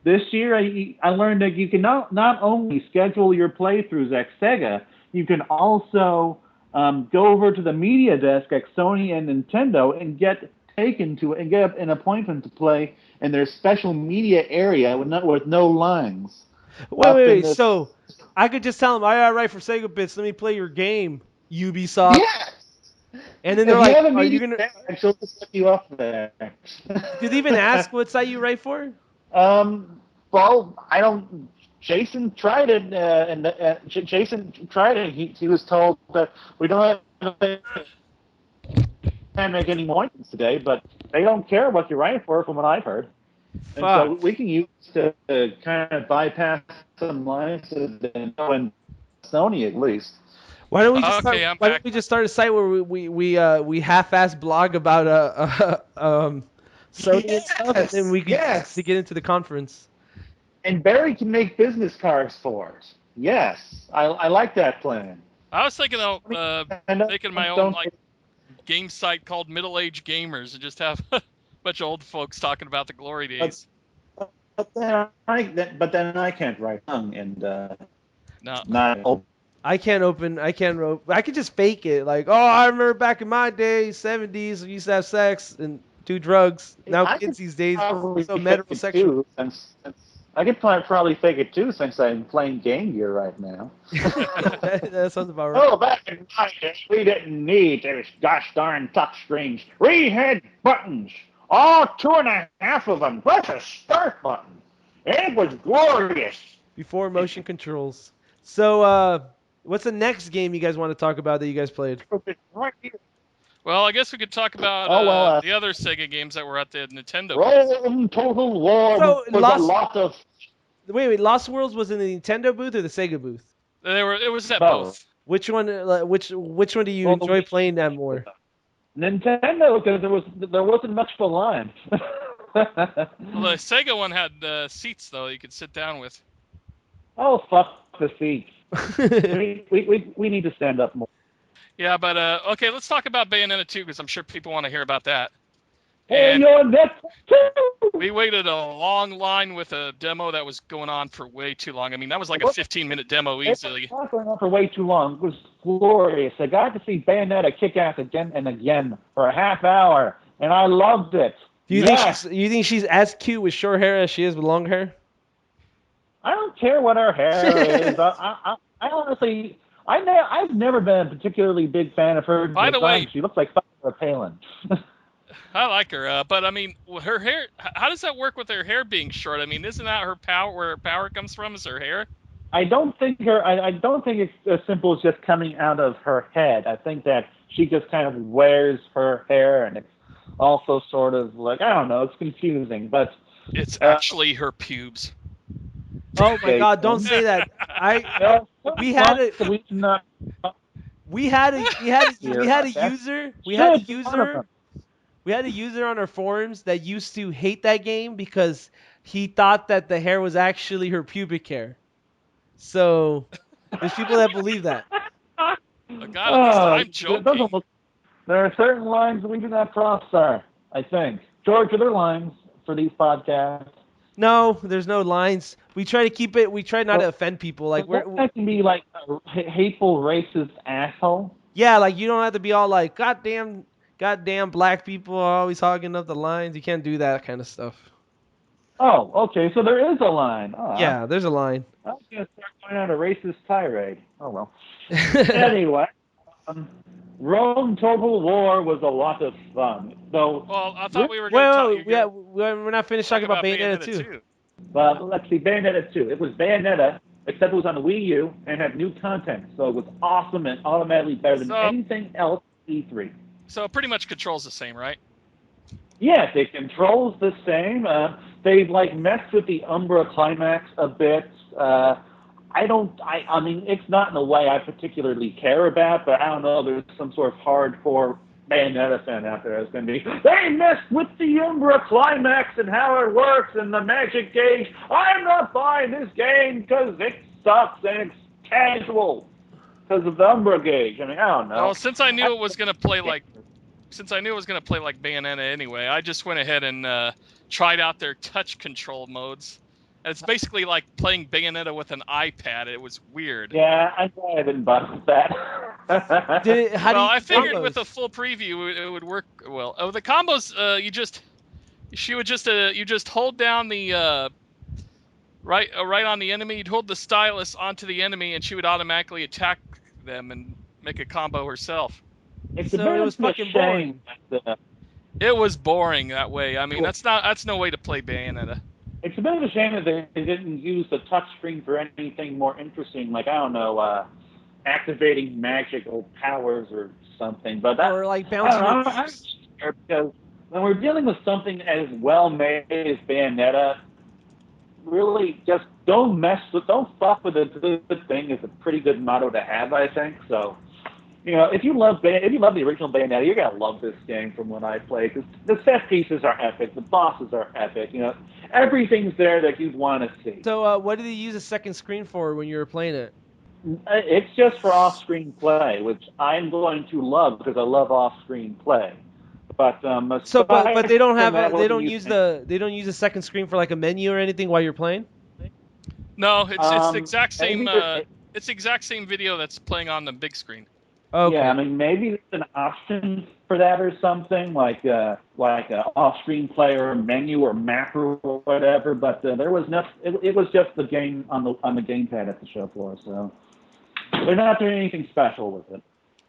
this year, I learned that you can not only schedule your playthroughs at SEGA, you can also go over to the media desk at Sony and Nintendo and get an appointment to play in their special media area with no lines. Wait. So I could just tell them, I write for Sega Bits. Let me play your game, Ubisoft. Yes. And then they're like, "Are you gonna?" She'll just let you up there. Did they even ask what site you write for? Well, I don't. Jason tried it, He was told that we don't can't make any appointments today, but they don't care what you write for, from what I've heard. And so we can use to kind of bypass some lines and Sony at least. Why don't we just start a site where we half-ass blog about Sony and stuff, and then we can to get into the conference. And Barry can make business cards for us. Yes, I like that plan. I was thinking of making my own game site called Middle Age Gamers and just have a bunch of old folks talking about the glory days. But then I can't write and no. Not open. I could just fake it. Like, I remember back in my day, 70s, we used to have sex and do drugs. Now kids these days are so metrosexual. I could probably fake it too, since I'm playing Game Gear right now. That sounds about right. Oh, back in my day, we didn't need those gosh darn touch screens. We had buttons, all 2.5 of them, plus a start button. It was glorious. Before motion controls. So, What's the next game you guys want to talk about that you guys played? Right here. Well, I guess we could talk about Oh, well, the other Sega games that were at the Nintendo. Rome Total War So, was a lot of... Wait, Lost Worlds was in the Nintendo booth or the Sega booth? It was at Both. both. Which one? Which one do you enjoy playing that more? Nintendo, because there wasn't much of a line. Well, the Sega one had seats though you could sit down with. Oh, fuck the seats. we need to stand up more. Yeah, but okay, let's talk about Bayonetta 2 because I'm sure people want to hear about that. Hey, And you're that too! we waited a long line with a demo that was going on for way too long. I mean, that was like a 15-minute demo easily. It was not going on for way too long. It was glorious. I got to see Bayonetta kick ass again and again for a half hour, and I loved it. Do you think she's as cute with short hair as she is with long hair? I don't care what her hair is. I honestly, I've never been a particularly big fan of her. By the way, she looks like Sarah Palin. I like her, but I mean, her hair. How does that work with her hair being short? I mean, isn't that her power? Where her power comes from is her hair. I don't think it's as simple as just coming out of her head. I think that she just kind of wears her hair, and it's also sort of like, I don't know, it's confusing, but it's actually her pubes. Oh my God! Don't say that. We had a user on our forums that used to hate that game because he thought that the hair was actually her pubic hair. So there's people that believe that. God, at least I'm joking. There are certain lines that we do not cross, sir, I think. George, are there lines for these podcasts? No, there's no lines. We try not to offend people. Like that can be like a hateful, racist asshole. Yeah, like you don't have to be all like, goddamn black people are always hogging up the lines. You can't do that kind of stuff. Oh, okay, so there is a line. Yeah, there's a line. I'm going to start going on a racist tirade. Oh, well. Anyway, Rome Total War was a lot of fun. Well, I thought we were going to talk... we're not finished talking about Bayonetta 2. Well, let's see, Bayonetta 2. It was Bayonetta, except it was on the Wii U and had new content. So it was awesome and automatically better than anything else E3. So it pretty much controls the same, right? Yes, it controls the same. They've messed with the Umbra climax a bit. I mean, it's not in a way I particularly care about, but I don't know, there's some sort of hardcore Bayonetta fan out there that's going to be, they messed with the Umbra climax and how it works and the magic gauge. I'm not buying this game because it sucks and it's casual because of the Umbra gauge. I mean, I don't know. Well, since I knew it was going to play like Bayonetta anyway, I just went ahead and tried out their touch control modes. And it's basically like playing Bayonetta with an iPad. It was weird. Yeah, I didn't bust that. I figured with a full preview it would work well. Oh, the combos, you just hold down the right on the enemy. You'd hold the stylus onto the enemy, and she would automatically attack them and make a combo herself. It was fucking boring. It was boring that way. I mean, that's no way to play Bayonetta. It's a bit of a shame that they didn't use the touchscreen for anything more interesting, like, I don't know, activating magical powers or something. But or like bouncing. Because when we're dealing with something as well made as Bayonetta, really just don't fuck with a good thing is a pretty good motto to have, I think. So, if you love the original Bayonetta, you're gonna love this game from what I play, because the set pieces are epic, the bosses are epic, everything's there that you'd want to see. So, what did you use a second screen for when you were playing it? It's just for off-screen play, which I'm going to love because I love off-screen play. But but they don't use the second screen for like a menu or anything while you're playing. No, it's the exact same. It's the exact same video that's playing on the big screen. Okay. Yeah, I mean, maybe there's an option for that or something, like a off-screen player menu or map or whatever. But there was nothing. It was just the game on the gamepad at the show floor. So they're not doing anything special with it.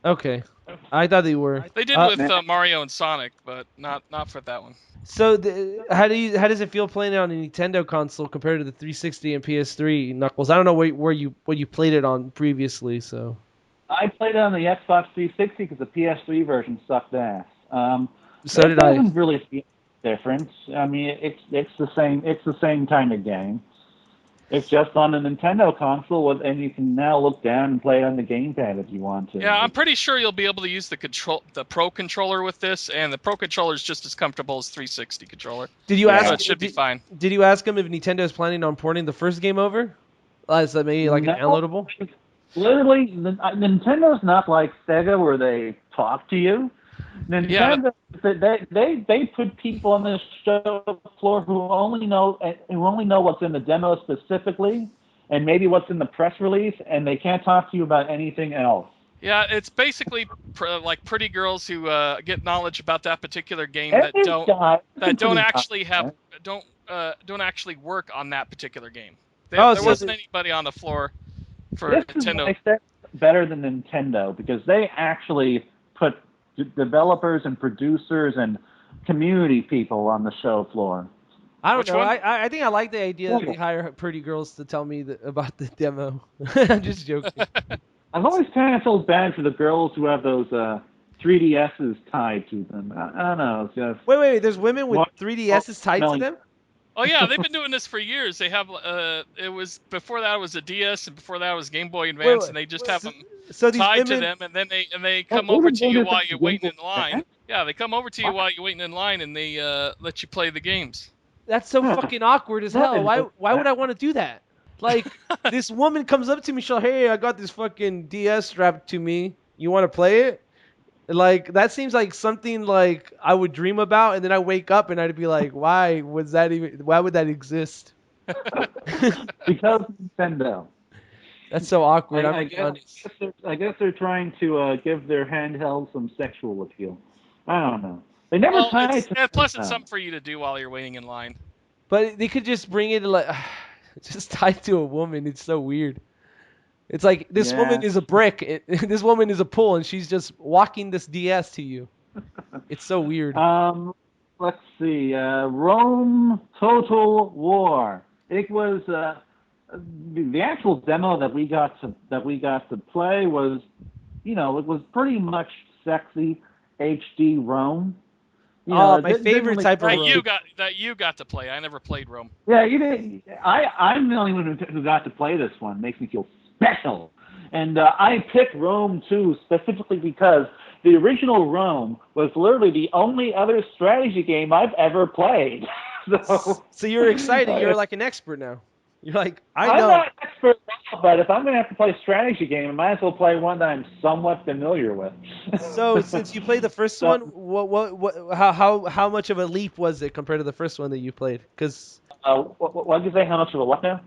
Okay. I thought they were. They did with Mario and Sonic, but not for that one. So how does it feel playing it on a Nintendo console compared to the 360 and PS3, Knuckles? I don't know where you played it on previously, so. I played it on the Xbox 360 because the PS3 version sucked ass. So it did I. doesn't really feel different. I mean, it's the same. It's the same kind of game. It's just on a Nintendo console, and you can now look down and play it on the gamepad if you want to. Yeah, I'm pretty sure you'll be able to use the Pro controller with this, and the Pro controller is just as comfortable as 360 controller. Did you ask? So it should be fine. Did you ask him if Nintendo is planning on porting the first game over? Is that maybe like an downloadable? Literally, Nintendo's not like SEGA where they talk to you. Nintendo, they put people on the show floor who only know what's in the demo specifically, and maybe what's in the press release, and they can't talk to you about anything else. Yeah, it's basically like pretty girls who get knowledge about that particular game that don't actually work on that particular game. There wasn't anybody on the floor for Nintendo. This is better than Nintendo because they actually put developers and producers and community people on the show floor. I don't know. I think I like the idea that they hire pretty girls to tell me about the demo. I'm just joking. I've always kind of felt bad for the girls who have those 3DSs tied to them. I don't know. It's just... Wait. There's women with 3DSs tied to them? Oh yeah, they've been doing this for years. They have it was before that was a DS, and before that was Game Boy Advance, and they just have them tied to them, and then they come over to you while you're waiting in line. Yeah, they come over to you while you're waiting in line, and they let you play the games. That's so fucking awkward as hell. Why would I want to do that? Like, this woman comes up to me, she'll, hey, I got this fucking DS strapped to me. You want to play it? Like, that seems like something like I would dream about, and then I wake up and I'd be like, why would that exist? Because Nintendo. That's so awkward. I guess they're trying to give their handheld some sexual appeal. I don't know. They never plus it's something for you to do while you're waiting in line. But they could just bring it like just tied to a woman. It's so weird. It's like this woman is a brick. This woman is a pole, and she's just walking this DS to you. It's so weird. Let's see. Rome Total War. It was the actual demo that we got to play was, it was pretty much sexy HD Rome. My favorite type of Rome. That you got to play. I never played Rome. Yeah, you did. I'm the only one who got to play this one. It makes me feel special. And I picked Rome 2 specifically because the original Rome was literally the only other strategy game I've ever played. So you're excited. You're like an expert now. You're like, I know. I'm not an expert, but if I'm going to have to play a strategy game, I might as well play one that I'm somewhat familiar with. So since you played the first one, how much of a leap was it compared to the first one that you played? Because what did you say? How much of a what now?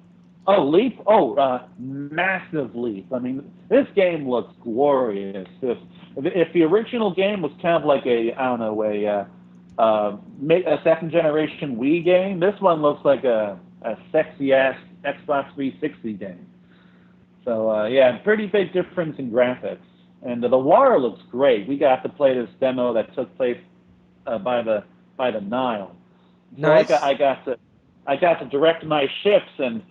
Oh, leap! Oh, massive leap. I mean, this game looks glorious. If the original game was kind of like a second generation Wii game, this one looks like a sexy ass Xbox 360 game. So pretty big difference in graphics. And the water looks great. We got to play this demo that took place by the Nile. So nice. I got to direct my ships, and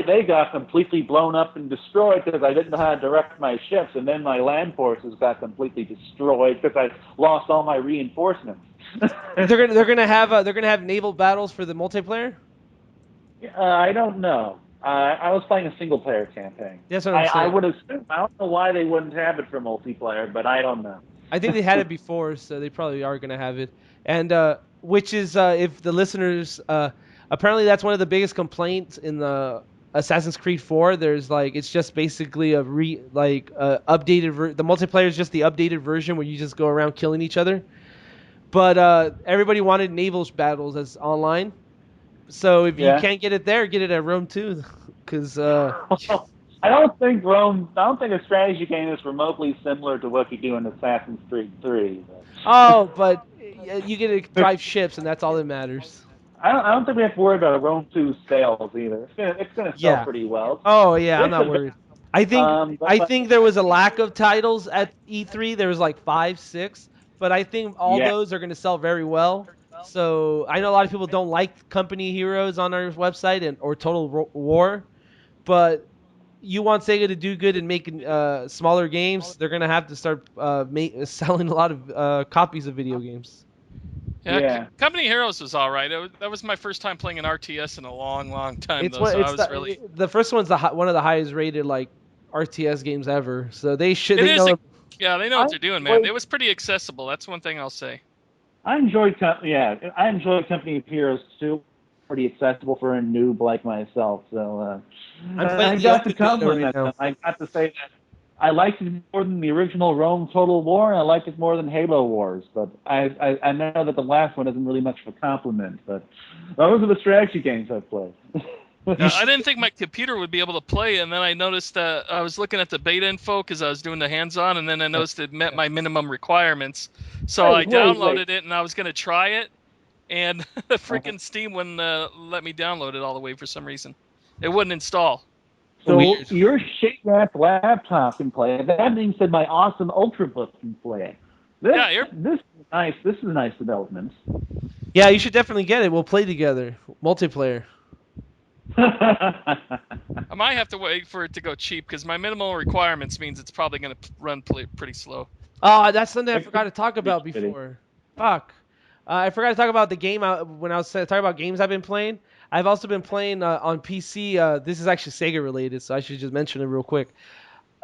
they got completely blown up and destroyed because I didn't know how to direct my ships, and then my land forces got completely destroyed because I lost all my reinforcements. They're gonna have naval battles for the multiplayer. I don't know. I was playing a single player campaign. That's what I'm saying. I would assume. I don't know why they wouldn't have it for multiplayer, but I don't know. I think they had it before, so they probably are gonna have it. And which is if the listeners. Apparently, that's one of the biggest complaints in the Assassin's Creed 4. There's it's just basically updated. The multiplayer is just the updated version where you just go around killing each other. But everybody wanted naval battles as online. So if you can't get it there, get it at Rome 2. Because I don't think a strategy game is remotely similar to what you do in Assassin's Creed 3. Oh, but you get to drive ships, and that's all that matters. I don't think we have to worry about Rome 2 sales either. It's going to sell pretty well. Oh, yeah, I'm not worried. I think there was a lack of titles at E3. There was like 5, 6, but I think all those are going to sell very well. So I know a lot of people don't like Company Heroes on our website or Total War, but you want Sega to do good and make smaller games, they're going to have to start selling a lot of copies of video games. Yeah. Company Heroes was all right. That was my first time playing an RTS in a long, long time, The first one's one of the highest rated like RTS games ever. So they know what they're doing, man. It was pretty accessible. That's one thing I'll say. I enjoyed Company Heroes too. Pretty accessible for a noob like myself. So I got to compliment them. I got to say that I liked it more than the original Rome Total War, and I liked it more than Halo Wars. But I know that the last one isn't really much of a compliment. But those are the strategy games I've played. I didn't think my computer would be able to play, and then I noticed that I was looking at the beta info because I was doing the hands-on, and then I noticed it met my minimum requirements. So I downloaded it, and I was going to try it, and the freaking Steam wouldn't let me download it all the way for some reason. It wouldn't install. So your shit-ass laptop can play it. That being said, my awesome Ultrabook can play it. This is nice. This is a nice development. Yeah, you should definitely get it. We'll play together. Multiplayer. I might have to wait for it to go cheap because my minimal requirements means it's probably going to run pretty slow. Oh, that's something I forgot to talk about before. Fuck. I forgot to talk about the game when I was talking about games I've been playing. I've also been playing on PC. This is actually Sega related, so I should just mention it real quick.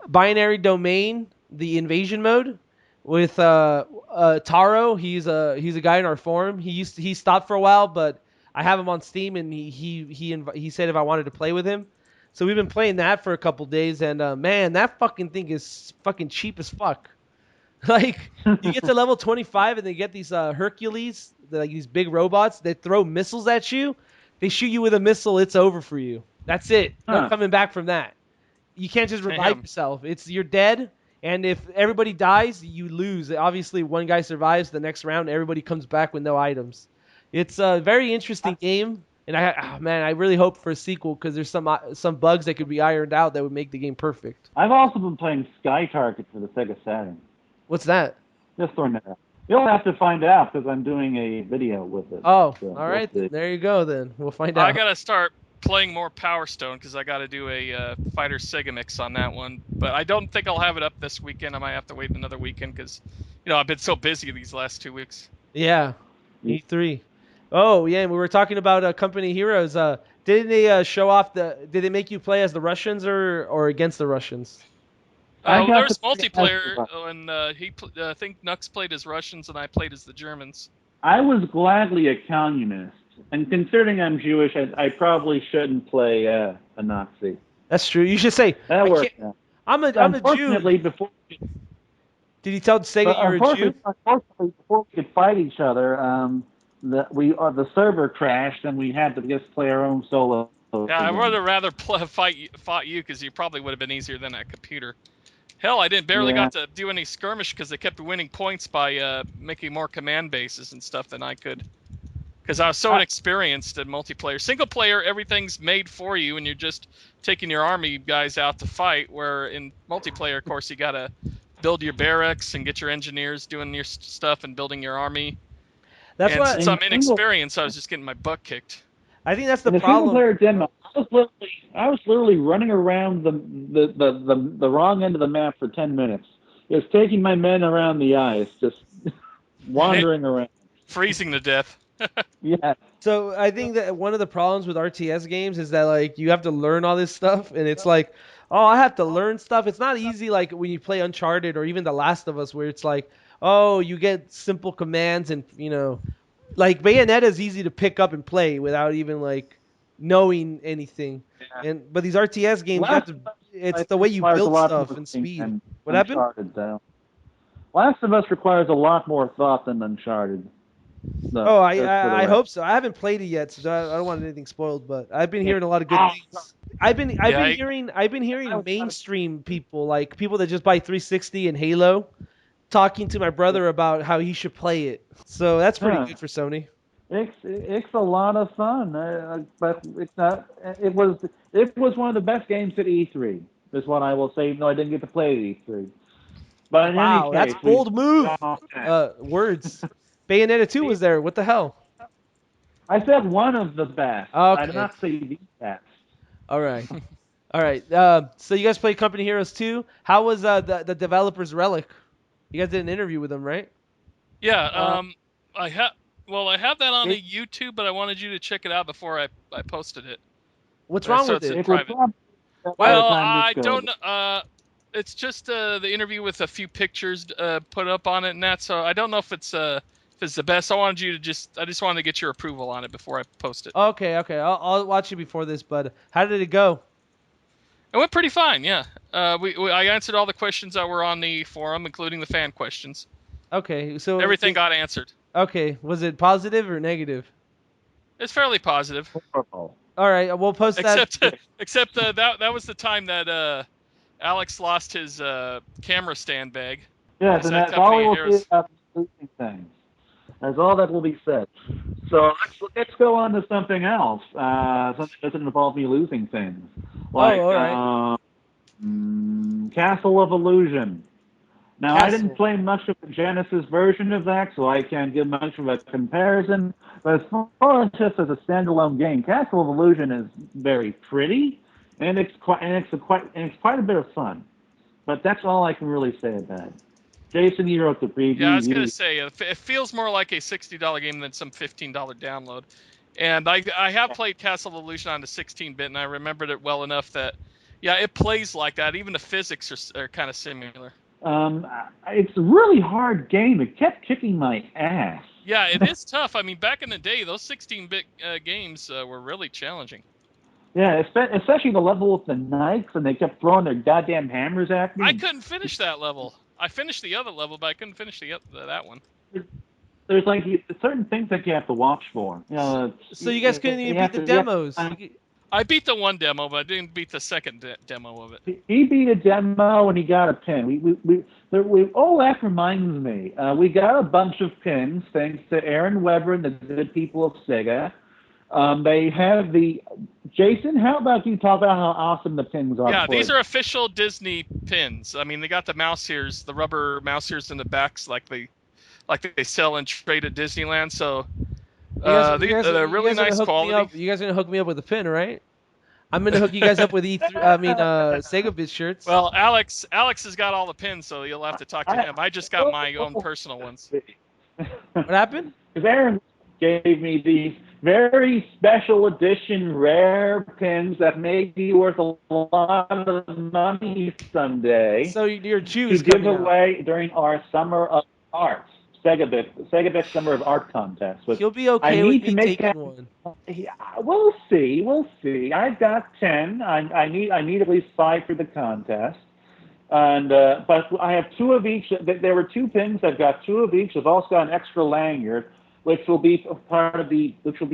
Binary Domain, the invasion mode with Taro. He's a guy in our forum. He stopped for a while, but I have him on Steam, and he said if I wanted to play with him. So we've been playing that for a couple days, and man, that fucking thing is fucking cheap as fuck. Like, you get to level 25, and they get these Hercules, like these big robots that throw missiles at you. They shoot you with a missile, it's over for you. That's it. No coming back from that. You can't just revive yourself. You're dead, and if everybody dies, you lose. Obviously, one guy survives the next round, everybody comes back with no items. It's a very interesting game, and I really hope for a sequel because there's some bugs that could be ironed out that would make the game perfect. I've also been playing Sky Target for the Sega Saturn. What's that? Just throwing that out. You'll have to find out because I'm doing a video with it. Oh, so all right. There you go then. We'll find out. I got to start playing more Power Stone because I got to do a Fighter Sega mix on that one. But I don't think I'll have it up this weekend. I might have to wait another weekend because, I've been so busy these last 2 weeks. Yeah. E3. Oh, yeah, and we were talking about Company Heroes. Didn't they show off did they make you play as the Russians or against the Russians? There was multiplayer, and I think Nux played as Russians, and I played as the Germans. I was gladly a communist, and considering I'm Jewish, I probably shouldn't play a Nazi. That's true. You should say, that worked. I'm a Jew. Before, did he tell Sega you were a Jew? Unfortunately, before we could fight each other, the server crashed, and we had to just play our own solo. Yeah, I would have rather fought you because you probably would have been easier than that computer. Hell, I barely got to do any skirmish because they kept winning points by making more command bases and stuff than I could. Because I was so inexperienced in multiplayer. Single player, everything's made for you, and you're just taking your army guys out to fight. Where in multiplayer, of course, you gotta build your barracks and get your engineers doing your stuff and building your army. Since I'm inexperienced, I was just getting my butt kicked. I think that's the problem. Single-player demo, I was literally running around the wrong end of the map for 10 minutes. Just taking my men around the ice, just wandering around. Freezing to death. Yeah. So I think that one of the problems with RTS games is that like you have to learn all this stuff, and it's like, oh, I have to learn stuff. It's not easy like when you play Uncharted or even The Last of Us, where it's like, oh, you get simple commands and like Bayonetta is easy to pick up and play without even like knowing anything. Yeah. But these RTS games, it's the way you build stuff and speed. What happened? Last of Us requires a lot more thought than Uncharted. No, I hope so. I haven't played it yet, so I don't want anything spoiled. But I've been hearing a lot of good things. I've been hearing mainstream people, like people that just buy 360 and Halo, talking to my brother about how he should play it. So that's pretty good for Sony. It's a lot of fun, but it's not. It was one of the best games at E3. is what I will say, even though I didn't get to play these 3. But in any case, that's bold move. Words. Bayonetta 2 was there. What the hell? I said one of the best. Okay. I did not say the best. All right. All right. So you guys played Company Heroes 2. How was the developer's Relic? You guys did an interview with them, right? Yeah. I have that on the YouTube, but I wanted you to check it out before I posted it. What's wrong with it? it? Private. Well, I don't. It's just the interview with a few pictures put up on it and that. So I don't know if it's the best. I just wanted to get your approval on it before I post it. Okay. I'll watch it before this. But how did it go? It went pretty fine. Yeah. I answered all the questions that were on the forum, including the fan questions. Okay. So everything got answered. Okay. Was it positive or negative? It's fairly positive. All right. We'll post that. Except that was the time that Alex lost his camera stand bag. Yes, and that's all we will see about losing things. That's all that will be said. So let's go on to something else. Something that doesn't involve me losing things. Like, all right. Castle of Illusion. Now, I didn't play much of the Genesis version of that, so I can't give much of a comparison. But as far as just as a standalone game, Castle of Illusion is very pretty, and it's quite a bit of fun. But that's all I can really say about it. Jason, you wrote the preview. Yeah, I was gonna say it feels more like a $60 game than some $15 download. And I have played Castle of Illusion on the 16-bit, and I remembered it well enough that it plays like that. Even the physics are kind of similar. It's a really hard game. It kept kicking my ass. Yeah, it is tough. I mean, back in the day, those 16-bit games were really challenging. Yeah, especially the level with the knights, and they kept throwing their goddamn hammers at me. I couldn't finish that level. I finished the other level, but I couldn't finish that one. There's like certain things that you have to watch for. So you guys couldn't even beat the demos. I beat the one demo, but I didn't beat the second demo of it. He beat a demo and he got a pin. That reminds me. We got a bunch of pins thanks to Aaron Weber and the good people of SEGA. They have Jason, how about you talk about how awesome the pins are? Yeah, these are official Disney pins. I mean, they got the mouse ears, the rubber mouse ears in the backs, like they sell and trade at Disneyland. So they're really nice quality. You guys are gonna hook me up with a pin, right? I'm gonna hook you guys up with SEGA Biz shirts. Well, Alex has got all the pins, so you'll have to talk to him. I just got my own personal ones. What happened? Because Aaron gave me these very special edition rare pins that may be worth a lot of money someday. So your Jews to give away during our Summer of Arts. SEGA Summer of Art contest. He'll be okay with me taking one. We'll see. I've got 10. I need at least 5 for the contest. And but I have 2 of each. There were 2 pins. I've got 2 of each. I've also got an extra lanyard, which will be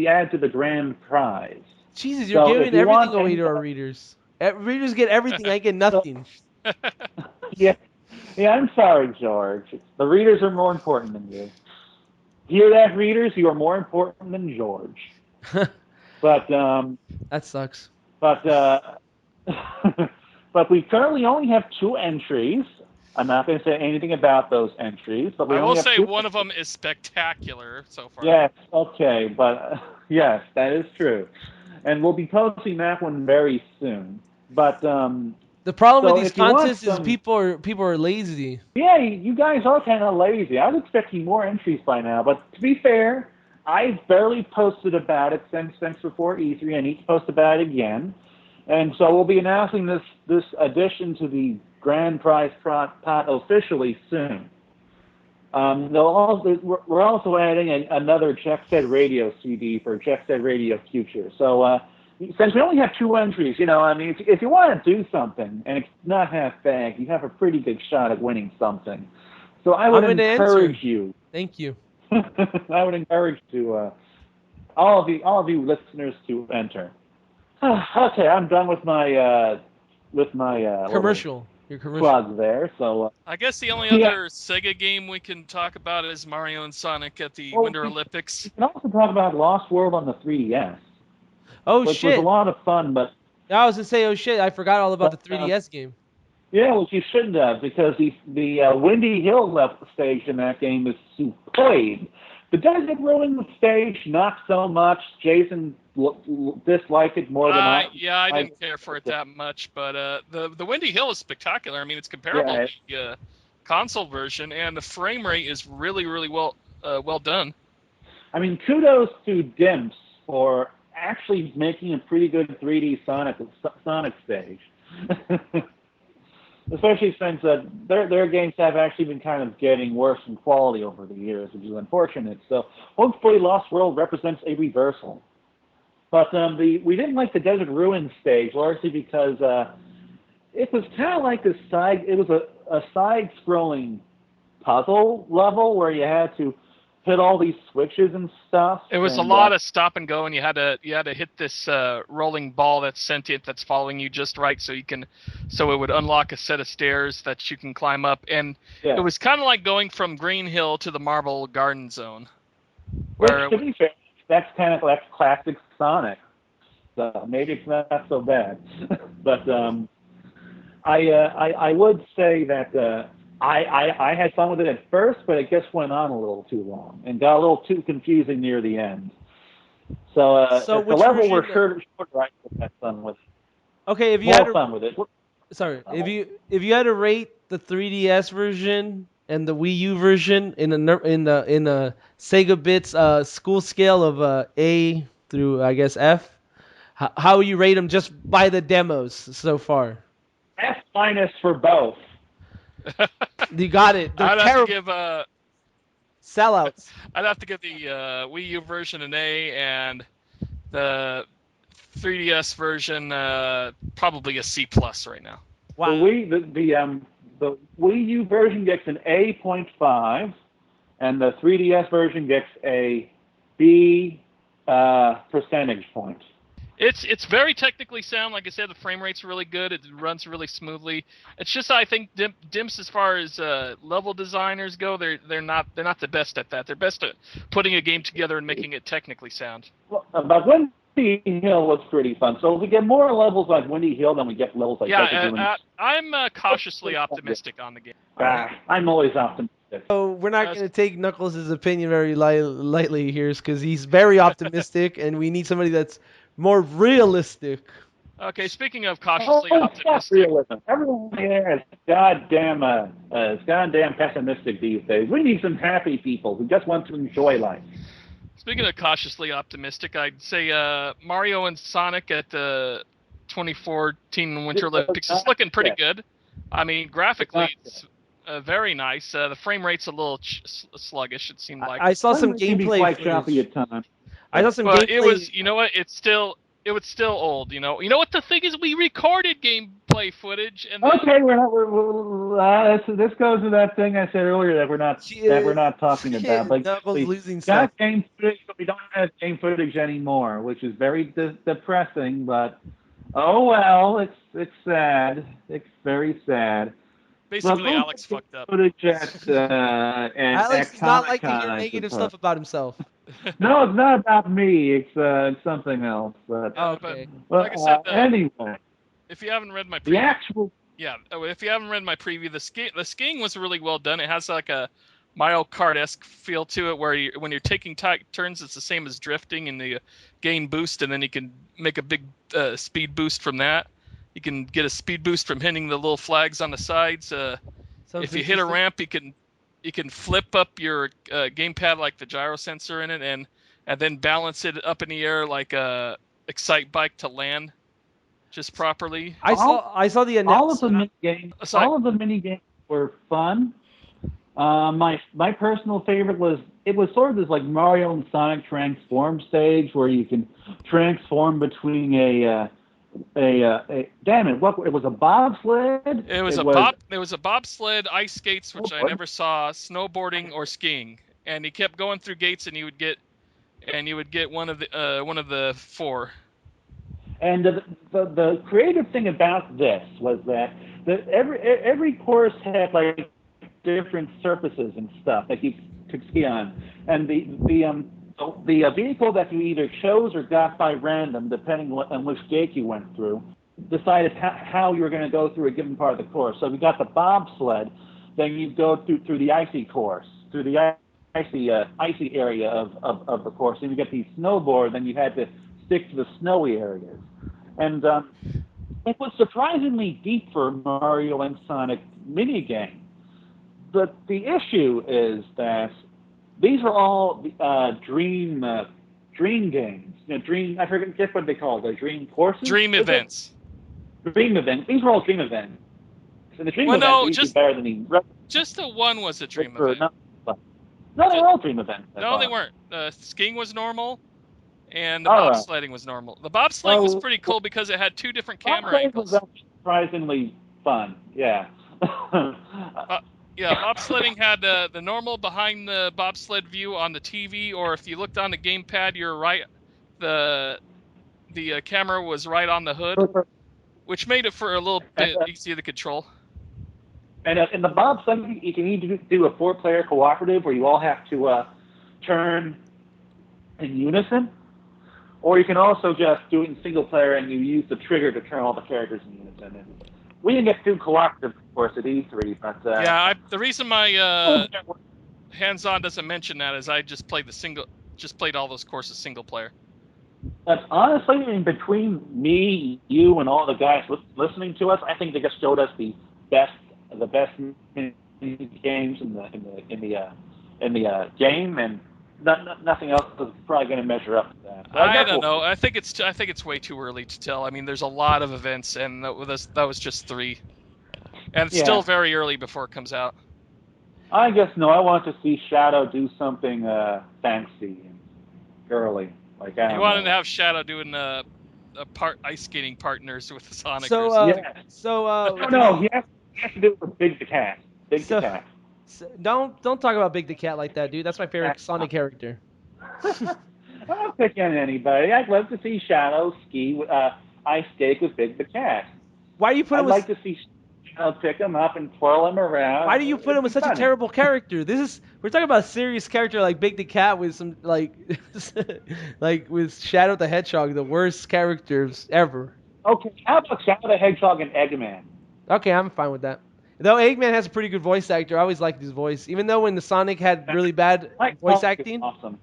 added to the grand prize. Jesus, you're giving everything away to our readers. Readers get everything. I get nothing. Yeah, I'm sorry, George. The readers are more important than you. Hear that, readers? You are more important than George. But that sucks. But but we currently only have 2 entries. I'm not going to say anything about those entries, but I will say one of them is spectacular so far. Yes, okay, but yes, that is true, and we'll be posting that one very soon. But the problem with these contests is people are lazy. Yeah, you guys are kind of lazy. I was expecting more entries by now, but to be fair, I've barely posted about it since before E3. I need to post about it again, and so we'll be announcing this addition to the grand prize pot officially soon. We're also adding another Check Set Radio CD for Check Set Radio Future. So since we only have 2 entries, if you want to do something and it's not half-bagged, you have a pretty good shot at winning something. So I would encourage you. Thank you. I would encourage all of you listeners to enter. Okay, I'm done with my commercial. Your commercial plug there. So I guess the only other SEGA game we can talk about is Mario and Sonic at the Winter Olympics. We can also talk about Lost World on the 3DS. Oh, which shit! Was a lot of fun, but I was gonna say, oh shit, I forgot all about the 3DS game. Yeah, well, you shouldn't have, because the Windy Hill left stage in that game is superb. The Desert Ruin stage, not so much. Jason disliked it more than I. Yeah, I didn't care for it that much, but the Windy Hill is spectacular. I mean, it's comparable to the console version, and the frame rate is really, really well done. I mean, kudos to Dimps for actually making a pretty good 3D Sonic stage. Especially since their games have actually been kind of getting worse in quality over the years, which is unfortunate. So hopefully Lost World represents a reversal. But we didn't like the Desert Ruin stage, largely because it was kind of like it was a side-scrolling puzzle level where you had to hit all these switches and stuff. It was a lot of stop and go, and you had to hit this rolling ball that's sentient, that's following you just right, so it would unlock a set of stairs that you can climb up. And it was kind of like going from Green Hill to the Marble Garden Zone. Which, to be fair, that's classic Sonic. So maybe it's not so bad. But I would say that. I had fun with it at first, but it just went on a little too long and got a little too confusing near the end. So if the level were shorter, I would have fun with it. Okay, if you had fun with it. Sorry, if you had to rate the 3DS version and the Wii U version in a Sega Bits school scale of A through I guess F, how would you rate them just by the demos so far? F- for both. You got it. I'd have to give sellouts. I'd have to give the Wii U version an A, and the 3DS version probably a C+ right now. Wow. The Wii U version gets an A.5, and the 3DS version gets a B percentage point. It's very technically sound. Like I said, the frame rate's really good. It runs really smoothly. It's just I think Dimps, as far as level designers go, they're not the best at that. They're best at putting a game together and making it technically sound. Well, but Windy Hill was pretty fun. So if we get more levels like Windy Hill than we get levels like I'm cautiously optimistic on the game. I'm always optimistic. So we're not going to take Knuckles' opinion very lightly here, because he's very optimistic, and we need somebody that's more realistic. Okay, speaking of cautiously optimistic. Realism. Everyone here is goddamn pessimistic these days. We need some happy people who just want to enjoy life. Speaking of cautiously optimistic, I'd say Mario and Sonic at the 2014 Winter Olympics is looking pretty good. I mean, graphically, it's very nice. The frame rate's a little sluggish, it seemed like. I saw some gameplay quite choppy at times. I know some gameplay. It was, you know what? It was still old. You know what the thing is? We recorded gameplay footage, and okay, this goes to that thing I said earlier that we're not talking about. Like, Knuckles losing stuff. Game footage, but we don't have game footage anymore, which is very depressing. But oh well, it's sad. It's very sad. Basically, Alex fucked up. Footage and Alex is not liking your negative stuff about himself. No, it's not about me. It's something else. But, okay. Well, like I said, anyway, if you haven't read my preview, if you haven't read my preview, the skiing was really well done. It has like a Mario Kart-esque feel to it, where when you're taking turns, it's the same as drifting, and you gain boost, and then you can make a big speed boost from that. You can get a speed boost from hitting the little flags on the sides. If you hit a ramp, you can flip up your gamepad like the gyro sensor in it, and then balance it up in the air like a Excite Bike to land just properly. I saw the announcement. All of the mini games were fun. My personal favorite was sort of this like Mario and Sonic transform stage where you can transform between it was a bobsled. It was a bobsled, ice skates, which I never saw, snowboarding or skiing, and he kept going through gates, and you would get one of the four. And the creative thing about this was that every course had like different surfaces and stuff that you could ski on, and the vehicle that you either chose or got by random, depending on which gate you went through, decided how you were going to go through a given part of the course. So if you got the bobsled, then you go through the icy course, through the icy area of the course. And you get the snowboard, then you had to stick to the snowy areas. And it was surprisingly deep for Mario and Sonic minigame. But the issue is that these are all dream games. I forget what they call it. The dream courses? Dream events. Dream events. These were all dream events. And the dream events are usually better than the... Just the one was a dream event. No, they were all dream events. No, they weren't. Skiing was normal, and the bobsledding was normal. The bobsledding was pretty cool because it had 2 different camera angles. Was surprisingly fun, yeah. Yeah, bobsledding had the normal behind the bobsled view on the TV, or if you looked on the gamepad, you're right. The camera was right on the hood, which made it for a little bit easier to control. And in the bobsledding, you can either do a 4-player cooperative where you all have to turn in unison, or you can also just do it in single player and you use the trigger to turn all the characters in unison. And we didn't get to do cooperative, of course, at E3, but yeah, the reason my hands-on doesn't mention that is I just played all those courses single player. But honestly, in between me, you, and all the guys listening to us, I think they just showed us the best games in the game, and nothing else is probably going to measure up to that. I don't know. I think it's way too early to tell. I mean, there's a lot of events, and that was just 3, and it's still very early before it comes out. I guess no. I want to see Shadow do something fancy and girly. Like you wanted to have Shadow doing ice skating partners with the Sonic. No, he has to do it with Big the Cat. Big the Cat. So don't talk about Big the Cat like that, dude. That's my favorite Sonic character. I'm not picking on anybody. I'd love to see Shadow ski ice skate with Big the Cat. Why do you put him? I'd like to see Shadow pick him up and twirl him around. Why do you put him with such a terrible character? We're talking about a serious character like Big the Cat with some like with Shadow the Hedgehog, the worst characters ever. Okay, how about Shadow the Hedgehog and Eggman? Okay, I'm fine with that. Though Eggman has a pretty good voice actor, I always liked his voice. Even though when the Sonic had really bad voice acting, awesome.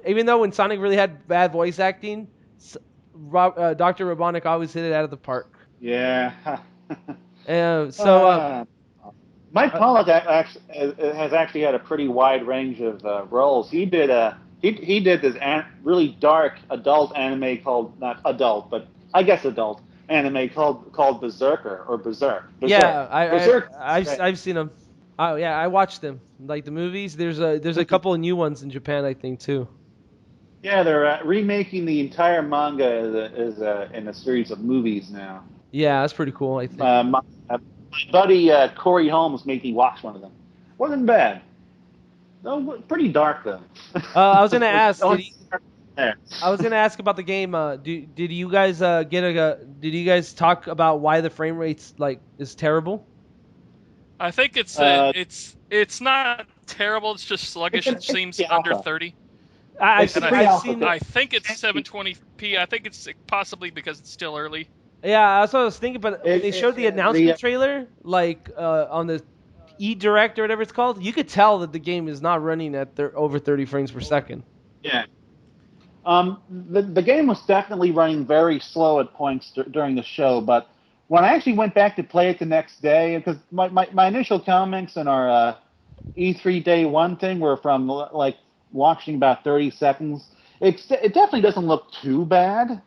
Even though when Sonic really had bad voice acting, Dr. Robotnik always hit it out of the park. Yeah. Mike Pollock has actually had a pretty wide range of roles. He did this really dark adult anime called, not adult, but I guess adult anime called Berserker or Berserk. Yeah, I've seen them. Oh yeah, I watched them. Like the movies. There's a couple of new ones in Japan, I think too. Yeah, they're remaking the entire manga in a series of movies now. Yeah, that's pretty cool. I think. My buddy Corey Holmes made me watch one of them. Wasn't bad. No, pretty dark though. I was gonna ask. I was gonna ask about the game. Did you guys Did you guys talk about why the frame rate's is terrible? I think it's not terrible. It's just sluggish. It seems under 30. I think it's 720p. I think it's possibly because it's still early. Yeah, that's what I was thinking. But they showed the announcement trailer, on the E-Direct or whatever it's called. You could tell that the game is not running at over 30 frames per second. Yeah. The game was definitely running very slow at points during the show, but when I actually went back to play it the next day, because my initial comments on our E3 Day 1 thing were from watching about 30 seconds. It definitely doesn't look too bad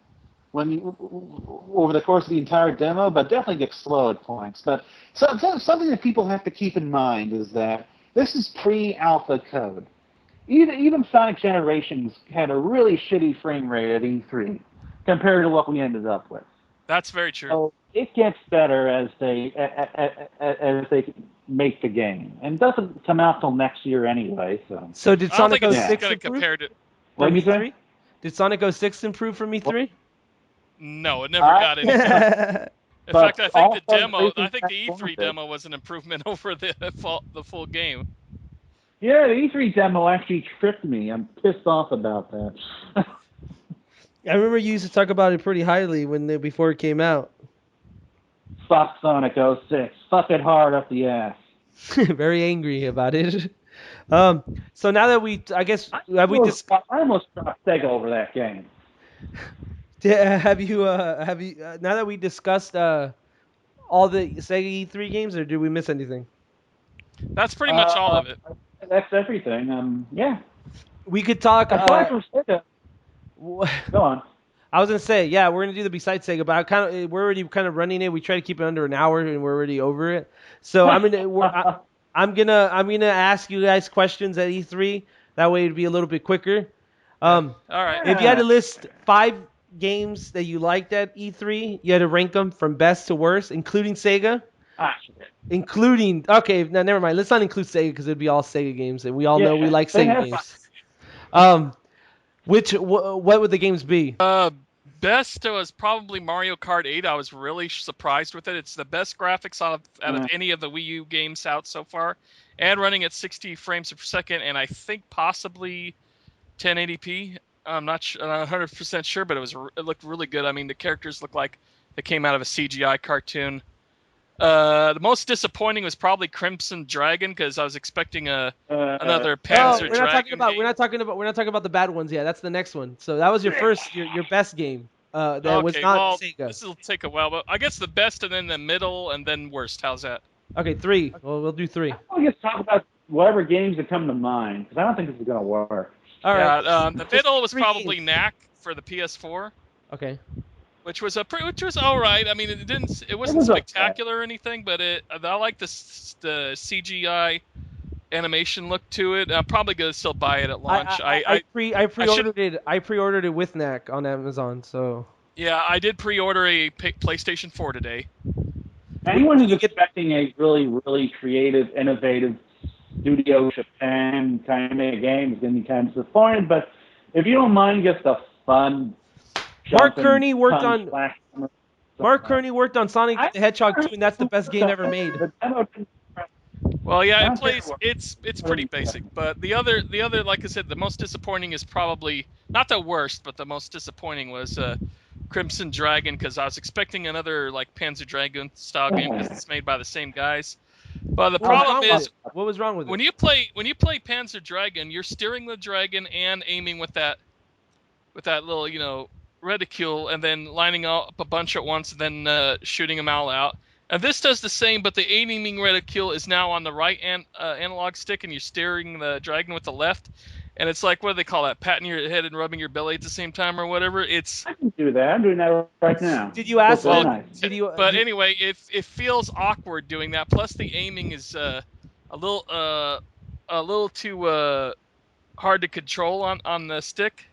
over the course of the entire demo, but definitely gets slow at points. But something that people have to keep in mind is that this is pre-alpha code. Even Sonic Generations had a really shitty frame rate at E3 compared to what we ended up with. That's very true. So it gets better as they make the game, and it doesn't come out till next year anyway. So did Sonic 06 improve from E3? Did Sonic 06 improve from E3? No, it never got any. In fact, I think the E3 demo was an improvement over the full game. Yeah, the E3 demo actually tricked me. I'm pissed off about that. I remember you used to talk about it pretty highly before it came out. Fuck Sonic 06. Fuck it hard up the ass. Very angry about it. So now that I almost dropped Sega over that game. have you now that we discussed all the Sega E3 games, or did we miss anything? That's pretty much all of it. That's everything. Yeah. We could talk. Aside from Sega. Go on. I was gonna say, yeah, we're gonna do the besides Sega, but we're already kind of running it. We try to keep it under an hour, and we're already over it. So I'm gonna ask you guys questions at E3. That way it'd be a little bit quicker. All right. If you had to list 5 games that you liked at E3, you had to rank them from best to worst, including Sega. Now never mind. Let's not include Sega because it'd be all Sega games, and we all know we like Sega games. What would the games be? Best was probably Mario Kart 8. I was really surprised with it. It's the best graphics out of any of the Wii U games out so far, and running at 60 frames per second, and I think possibly 1080p. I'm not 100% sure, but it looked really good. I mean, the characters look like they came out of a CGI cartoon. The most disappointing was probably Crimson Dragon because I was expecting another Panzer Dragon. We're not talking about the bad ones yet. That's the next one. So that was your best game. That was not Sega. This will take a while, but I guess the best and then the middle and then worst. How's that? Okay, 3. Well, we'll do 3. I'll just talk about whatever games that come to mind because I don't think this is gonna work. All right. The middle was probably Knack for the PS4. Okay. Which was all right. I mean, it wasn't spectacular or anything, but I like the CGI animation look to it. I'm probably gonna still buy it at launch. I pre-ordered it. I pre-ordered it with Knack on Amazon. So yeah, I did pre-order a PlayStation 4 today. Anyone who's expecting a really, really creative, innovative Studio Japan kind of game is going to be kind of disappointed. But if you don't mind just a fun, Mark Kearney worked on Sonic the Hedgehog 2, and that's the best game ever made. Well, yeah, it plays. It's pretty basic, but the other, like I said, the most disappointing is probably not the worst, but the most disappointing was Crimson Dragon because I was expecting another like Panzer Dragoon style game because it's made by the same guys. But the problem is, what was wrong with it? When you play Panzer Dragon, you're steering the dragon and aiming with that little reticule, and then lining up a bunch at once, and then shooting them all out. And this does the same, but the aiming reticule is now on the right analog stick, and you're steering the dragon with the left. And it's like, what do they call that? Patting your head and rubbing your belly at the same time, or whatever. I can do that. I'm doing that right now. Did you ask? Anyway, it feels awkward doing that. Plus, the aiming is a little too hard to control on the stick.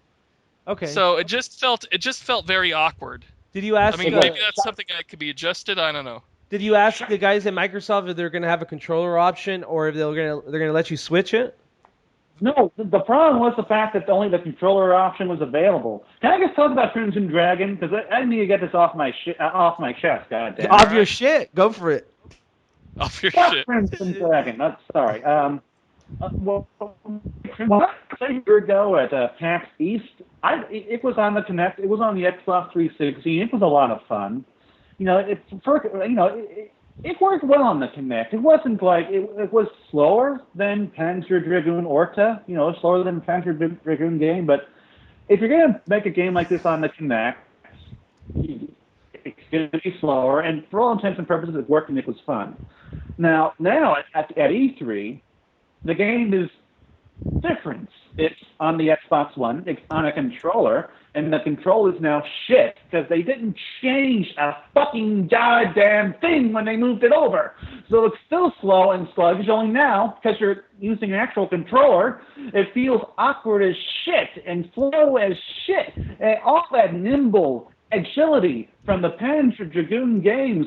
Okay. So it just felt very awkward. Did you ask? I mean, maybe that's something that could be adjusted. I don't know. Did you ask the guys at Microsoft if they're going to have a controller option, or if they're going to let you switch it? No, the problem was the fact that only the controller option was available. Can I just talk about Crimson Dragon? Because I need to get this off my chest. Goddamn. Off your shit. Go for it. Off your shit. Crimson Dragon. Sorry. A year ago at PAX East, it was on the Kinect. It was on the Xbox 360. It was a lot of fun. It worked well on the Kinect. It wasn't like it was slower than Panzer Dragoon Orta. Slower than Panzer Dragoon game. But if you're gonna make a game like this on the Kinect, it's gonna be slower. And for all intents and purposes, it worked and it was fun. Now at E3, the game is different. It's on the Xbox One. It's on a controller, and the control is now shit because they didn't change a fucking goddamn thing when they moved it over. So it's still slow and sluggish. Only now, because you're using an actual controller, it feels awkward as shit and slow as shit. And all that nimble agility from the Panzer Dragoon games,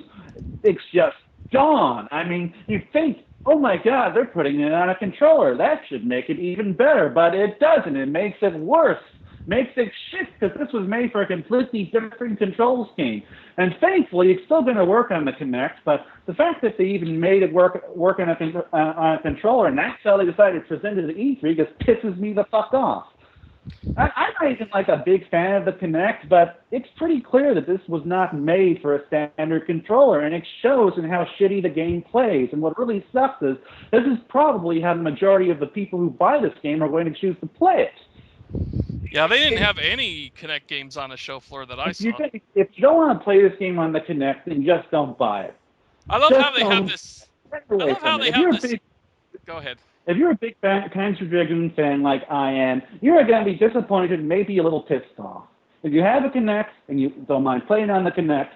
it's just gone. I mean, you think, oh my God, they're putting it on a controller. That should make it even better, but it doesn't. It makes it worse. Makes it shit because this was made for a completely different control scheme. And thankfully, it's still going to work on the Kinect, but the fact that they even made it work on a controller, and that's how they decided to present it to E3, just pisses me the fuck off. I'm not even like a big fan of the Kinect, but it's pretty clear that this was not made for a standard controller, and it shows in how shitty the game plays. And what really sucks is this is probably how the majority of the people who buy this game are going to choose to play it. Yeah, they didn't have any Kinect games on the show floor that I saw. If you don't want to play this game on the Kinect, then just don't buy it. I love how they have this. I love how they have this. Go ahead. If you're a big Panzer Dragoon fan like I am, you're going to be disappointed and maybe a little pissed off. If you have a Kinect and you don't mind playing on the Kinect,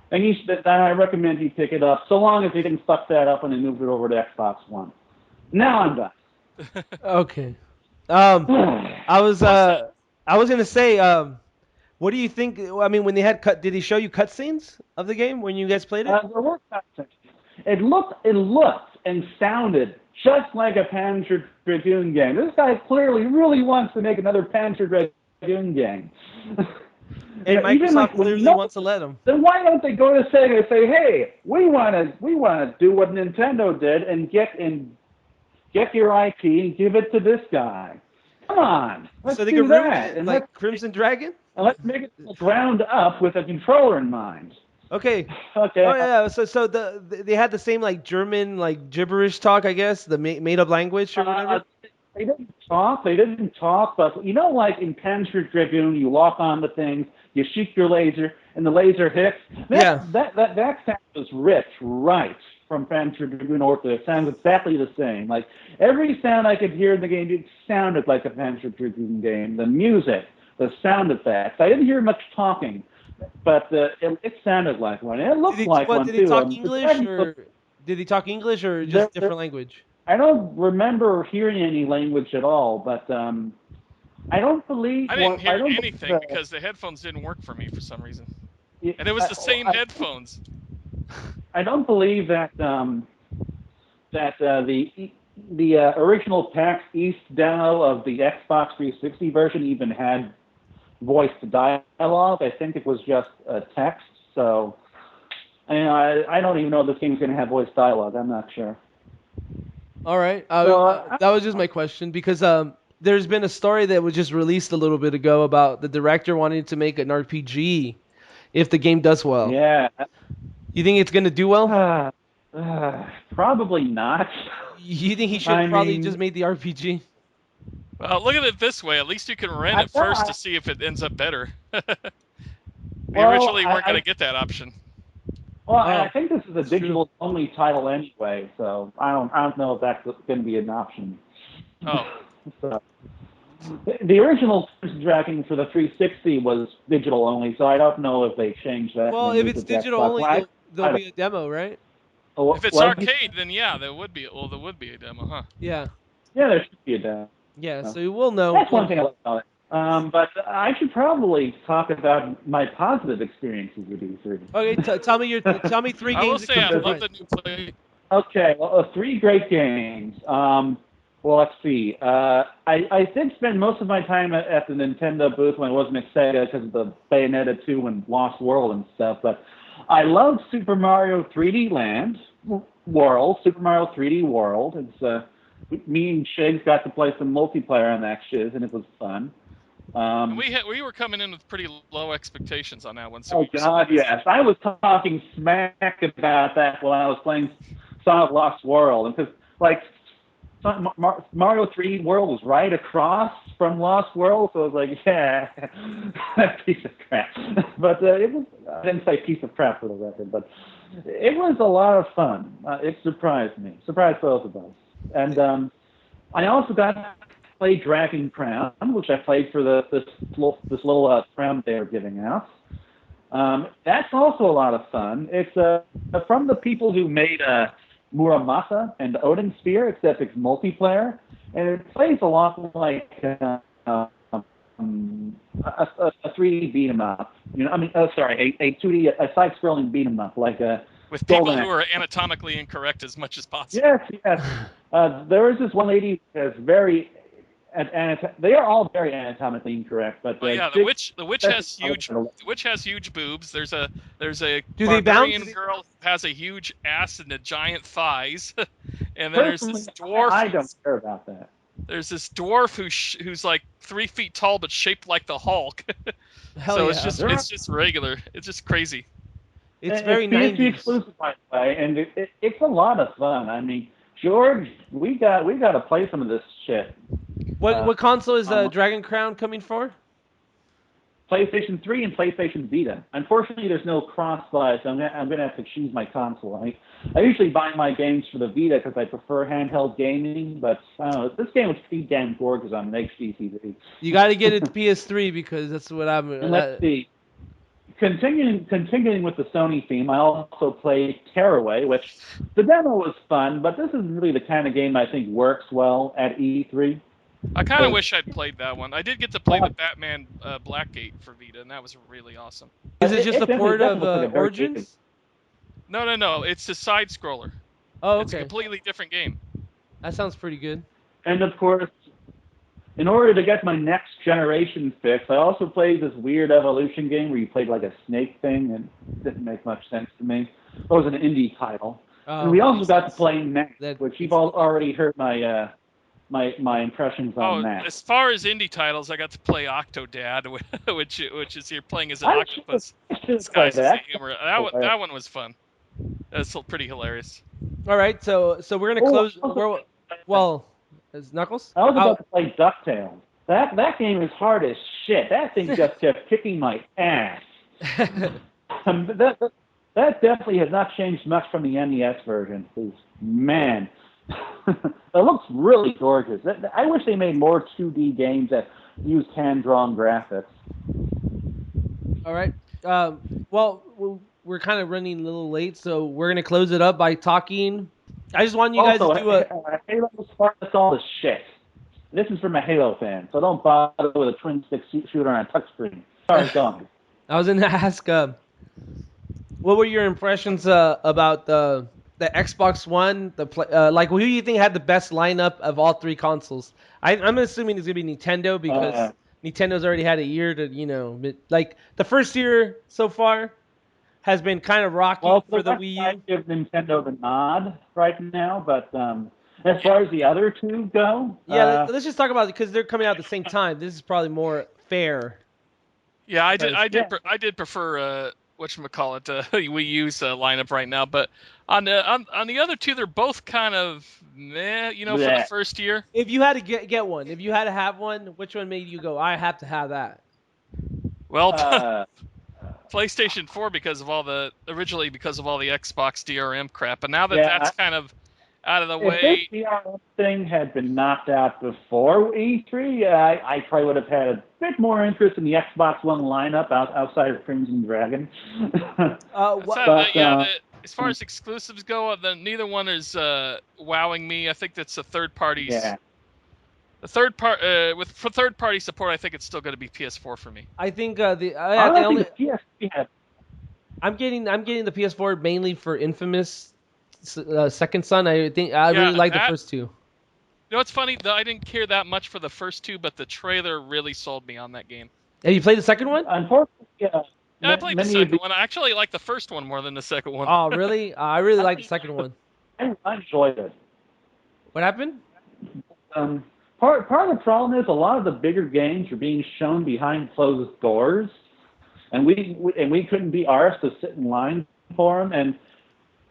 then I recommend you pick it up, so long as they didn't fuck that up when they moved it over to Xbox One. Now I'm done. Okay. I was gonna say, what do you think? I mean, when they had did he show you cutscenes of the game when you guys played it? There were cutscenes. It looked and sounded just like a Panzer Dragoon game. This guy clearly really wants to make another Panzer Dragoon game. And Microsoft clearly wants to let him. Then why don't they go to Sega and say, "Hey, we want to do what Nintendo did and get your IP and give it to this guy. Come on, let's so they do can that." And like Crimson Dragon? And let's make it ground up with a controller in mind. Okay. Okay. Oh yeah. So they had the same like German like gibberish talk, I guess, the made up language or whatever. They didn't talk, but you know, like in Panzer Dragoon, you lock on the things, you shoot your laser, and the laser hits. That sound was rich, right, from Panzer Dragoon Orta. It sounds exactly the same. Like every sound I could hear in the game, it sounded like a Panzer Dragoon game. The music, the sound effects. I didn't hear much talking, but it sounded like one. And it looked like one too. Did he talk English or did he talk English or just different language? I don't remember hearing any language at all, but I don't believe... I didn't hear anything because the headphones didn't work for me for some reason. And it was the same headphones. I don't believe that the original PAX East demo of the Xbox 360 version even had voiced dialogue. I think it was just text, so... I don't even know if this game's going to have voice dialogue. I'm not sure. All right. That was just my question because there's been a story that was just released a little bit ago about the director wanting to make an RPG if the game does well. Yeah. You think it's going to do well? Probably not. You think he should probably just made the RPG? Well, look at it this way. At least you can rent it first to see if it ends up better. We originally weren't going to get that option. Well, I think this is a digital-only title anyway, so I don't know if that's going to be an option. Oh. So, the original Dragon for the 360 was digital-only, so I don't know if they changed that. Well, if it's digital-only, there'll be a demo, right? If it's arcade, then yeah, there would be. Well, there would be a demo, huh? Yeah. Yeah, there should be a demo. Yeah, so we'll know. That's one thing I like about it. But I should probably talk about my positive experiences with E3. Okay, tell me 3 games. I will say I love the new play. Okay, well, 3 great games. Well, let's see. I did spend most of my time at the Nintendo booth when I wasn't at SEGA because of the Bayonetta 2 and Lost World and stuff. But I love Super Mario 3D Land World. Super Mario 3D World. It's me and Shigs got to play some multiplayer on that shiz, and it was fun. We were coming in with pretty low expectations on that one. So oh God, yes! I was talking smack about that when I was playing Sonic Lost World, because like Mario 3D World was right across from Lost World, so I was like, yeah, piece of crap. But it was, I didn't say piece of crap for the record, but it was a lot of fun. It surprised me, surprised both of us, and I also got to play Dragon Crown, which I played for this little crown they were giving out. That's also a lot of fun. It's from the people who made Muramasa and Odin Sphere, except it's multiplayer, and it plays a lot like a 3D beat 'em up. You know, I mean, a 2D, a side-scrolling beat 'em up, like a. With people who are anatomically incorrect as much as possible. Yes. There is this one lady that's very. They are all very anatomically incorrect, but the witch has huge boobs. There's a barbarian girl who has a huge ass and a giant thighs, and then there's this dwarf. I don't care about that. There's this dwarf who's like 3 feet tall but shaped like the Hulk. Hell so yeah. it's just regular. It's just crazy. It's very PS3 90s. exclusive, by the way, and it's a lot of fun. I mean, George, we got to play some of this shit. What console is Dragon Crown coming for? PlayStation 3 and PlayStation Vita. Unfortunately, there's no cross-buy, so I'm gonna have to choose my console. I usually buy my games for the Vita because I prefer handheld gaming, but I don't know, this game was pretty damn gorgeous on an HD TV. You got to get it to PS3 because that's what I'm. And let's see. Continuing with the Sony theme, I also played Tearaway, which the demo was fun, but this is really the kind of game I think works well at E3. I kind of wish I'd played that one. I did get to play the Batman Blackgate for Vita, and that was really awesome. Is it just a port of Origins? No. It's a side scroller. Oh, okay. It's a completely different game. That sounds pretty good. And of course, in order to get my next generation fix, I also played this weird evolution game where you played like a snake thing, and it didn't make much sense to me. It was an indie title. And we also got to play Next, which you've already heard my my impressions on that. As far as indie titles, I got to play Octodad, which is you're playing as an octopus. That one was fun. That's pretty hilarious. All right, so we're gonna close. Is Knuckles? I was about to play DuckTales. That game is hard as shit. That thing just kept kicking my ass. That definitely has not changed much from the NES version. Man. It looks really gorgeous. I wish they made more 2D games that used hand-drawn graphics. All right. Well, we're kind of running a little late, so we're going to close it up by talking. I just want you guys to do Halo Sparks all the shit. This is from a Halo fan, so don't bother with a twin-stick shooter on a touchscreen. Sorry, Don. I was going to ask, what were your impressions about the Xbox One, like who do you think had the best lineup of all three consoles? I'm assuming it's gonna be Nintendo because Nintendo's already had a year to like the first year so far has been kind of rocky for the Wii U. I give Nintendo the nod right now, but as far as the other two go, let's just talk about it because they're coming out at the same time. This is probably more fair. Yeah, I did prefer whatchamacallit, Wii U's lineup right now, but on the other two, they're both kind of meh, for the first year. If you had to get one, if you had to have one, which one made you go, I have to have that? Well, PlayStation 4 originally because of all the Xbox DRM crap, but now that that's kind of out of the way. If this DRM thing had been knocked out before E3, I probably would have had a bit more interest in the Xbox One lineup outside of Crimson Dragon. As far as exclusives go, neither one is wowing me. I think that's the third parties. Yeah. The for third party support, I think it's still going to be PS4 for me. I think the PS3 I'm getting the PS4 mainly for Infamous Second Son. I think I really like the first two. You know what's funny? I didn't care that much for the first two, but the trailer really sold me on that game. Have you played the second one? Unfortunately, yeah, I played the second one. I actually like the first one more than the second one. Oh, really? I really like the second one. I enjoyed it. What happened? Part of the problem is a lot of the bigger games are being shown behind closed doors, and we couldn't be arsed to sit in line for them. And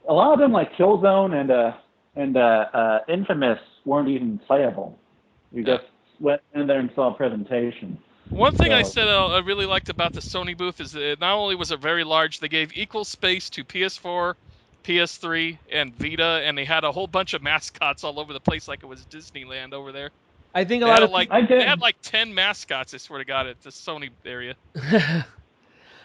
a lot of them, like Killzone and Infamous, weren't even playable. We just went in there and saw a presentation. One thing I said I really liked about the Sony booth is that not only was it very large, they gave equal space to PS4, PS3, and Vita, and they had a whole bunch of mascots all over the place like it was Disneyland over there. I think they had like 10 mascots, I swear to God, at the Sony area.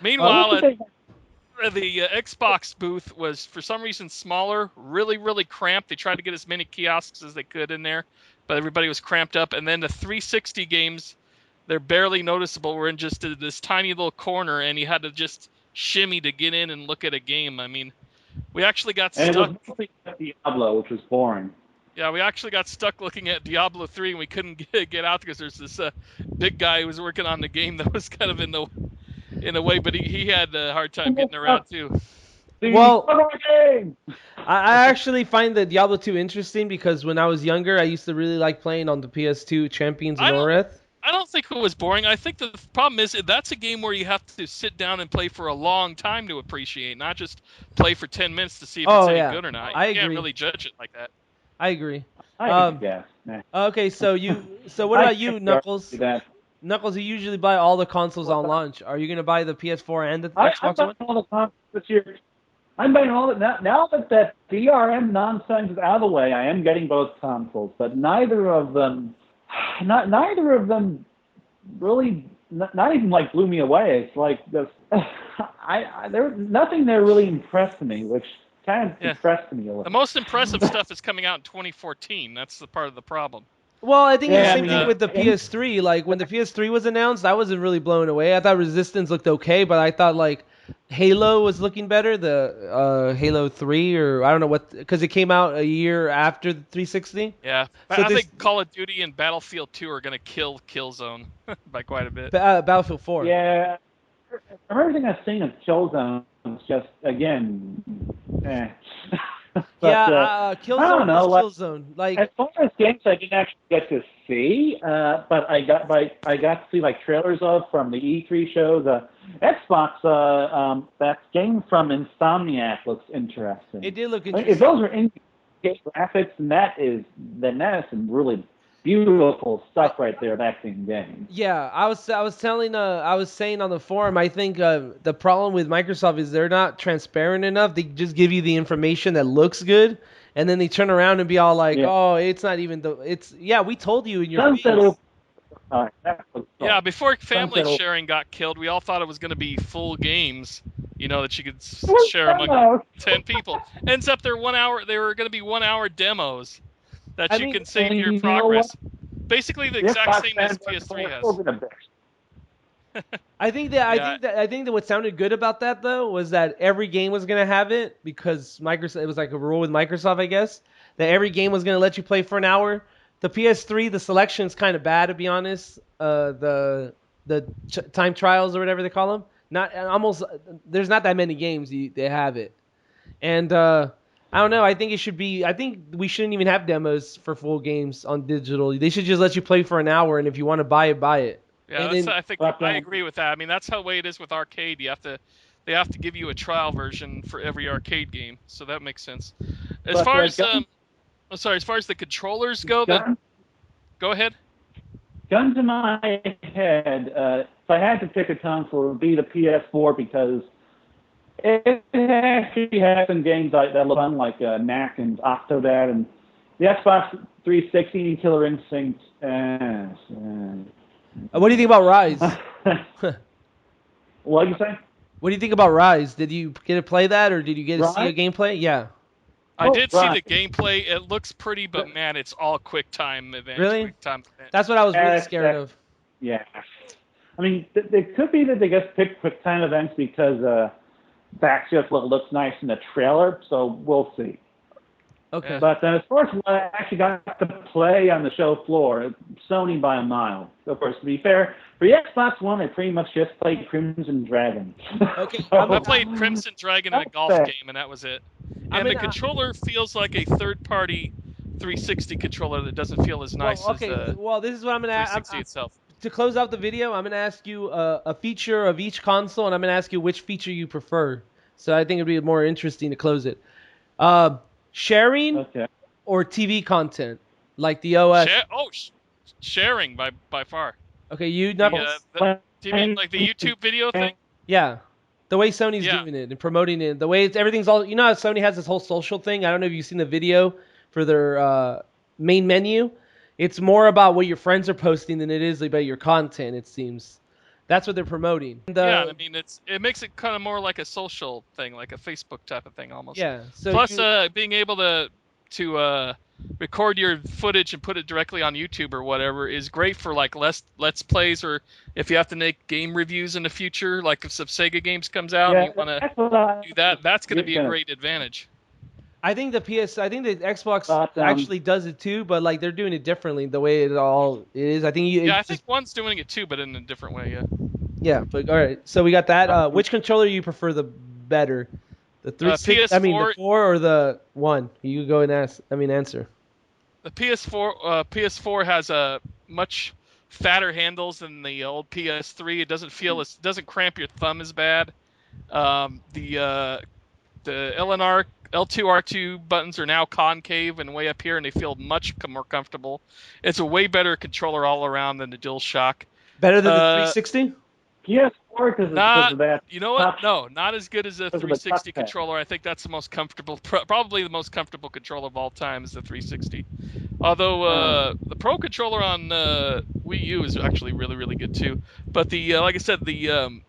Meanwhile, the Xbox booth was, for some reason, smaller, really, really cramped. They tried to get as many kiosks as they could in there, but everybody was cramped up. And then the 360 games, they're barely noticeable. We're in just this tiny little corner, and you had to just shimmy to get in and look at a game. I mean, we actually got stuck. And it was mostly Diablo, which was boring. Yeah, we actually got stuck looking at Diablo 3, and we couldn't get out because there's this big guy who was working on the game that was kind of in the way, but he had a hard time getting around too. Well, I actually find the Diablo 2 interesting because when I was younger, I used to really like playing on the PS2 Champions of Noreth. I don't think it was boring. I think the problem is that's a game where you have to sit down and play for a long time to appreciate, not just play for 10 minutes to see if it's any good or not. You can't really judge it like that. I agree. Yeah. Okay, so what about you, Knuckles? Knuckles, you usually buy all the consoles on launch. Are you gonna buy the PS4 and the Xbox One? I'm buying all the consoles this year. I'm buying all the now that DRM nonsense is out of the way. I am getting both consoles, but neither of them really, not even like blew me away. It's like this. Nothing there really impressed me, which kind of depressed me a little. The most impressive stuff is coming out in 2014. That's the part of the problem. Well, I think it's the same thing with the PS3. Like, when the PS3 was announced, I wasn't really blown away. I thought Resistance looked okay, but I thought, like, Halo was looking better, the Halo 3, or I don't know what, because it came out a year after the 360. Yeah, so I think Call of Duty and Battlefield 2 are going to kill Killzone by quite a bit. Battlefield 4. Yeah, everything I've seen of Killzone is just, again, But, Killzone. I don't know, Killzone. Like, as far as games I didn't actually get to see, but I got to see like trailers of from the E3 show. The Xbox, that game from Insomniac looks interesting. It did look interesting. If those are in-game graphics, then that is some really beautiful stuff right there. That's in game. Yeah, I was saying on the forum, I think the problem with Microsoft is they're not transparent enough. They just give you the information that looks good, and then they turn around and be all like, "Oh, it's not even we told you in your face." Yeah, before family sharing got killed, we all thought it was going to be full games, that you could share among 10 people. Ends up they were going to be 1 hour demos that you can save your progress. Basically the exact same as PS3 has. I think that what sounded good about that though was that every game was going to have it, because Microsoft, it was like a rule with Microsoft, I guess, that every game was going to let you play for an hour. The PS3, the selection is kind of bad, to be honest. The time trials or whatever they call them, there's not that many games they have it, and I don't know. I think we shouldn't even have demos for full games on digital. They should just let you play for an hour, and if you want to buy it, buy it. Yeah, I agree with that. I mean, that's the way it is with arcade. They have to give you a trial version for every arcade game, so that makes sense. As far as the controllers go, go ahead. Gun to my head, if I had to pick a console, it would be the PS4, because it actually has some games that look fun, like Knack and Octodad, and the Xbox 360, Killer Instinct. What do you think about Rise? What do you say? What do you think about Rise? Did you get to play that, or did you get to see a gameplay? Yeah. I did see the gameplay. It looks pretty, but man, it's all quick time events. Really? That's what I was really scared of. Yeah. I mean, it could be that they just picked quick time events because that's just what looks nice in the trailer, so we'll see. Okay. But as far as what I actually got to play on the show floor, Sony by a mile. Of course, to be fair, for the Xbox One, I pretty much just played Crimson Dragon. Okay. I played Crimson Dragon in a golf game, and that was it. And the controller feels like a third-party 360 controller that doesn't feel as nice as the this is what I'm going to ask. 360 itself. To close out the video, I'm going to ask you a feature of each console, and I'm going to ask you which feature you prefer. So I think it would be more interesting to close it. Sharing or TV content, like the OS? Sharing by far. Okay, you Knuckles. TV, like the YouTube video thing? Yeah. The way Sony's doing it and promoting it. The way everything's all... You know how Sony has this whole social thing? I don't know if you've seen the video for their main menu. It's more about what your friends are posting than it is about your content, it seems. That's what they're promoting. I mean, it makes it kind of more like a social thing, like a Facebook type of thing almost. Yeah. So plus, being able to record your footage and put it directly on YouTube or whatever is great for like let's plays, or if you have to make game reviews in the future, like if some SEGA games comes out and you want to do that, that's going to be a great advantage. I think the Xbox actually does it too, but like they're doing it differently the way it all is. I think I think one's doing it too, but in a different way. Yeah. Yeah, but all right. So we got that. Which controller do you prefer the better? The 360? I mean, the 4 or the 1? You go and answer. The PS4 has a much fatter handles than the old PS3. It doesn't doesn't cramp your thumb as bad. The LNR L2 R2 buttons are now concave and way up here, and they feel much more comfortable. It's a way better controller all around than the DualShock. Better than the 360? PS4 because of that. You know what? No, not as good as the 360 controller. I think that's the most comfortable, probably the most comfortable controller of all time is the 360. Although the Pro controller on Wii U is actually really, really good too. But the like I said, the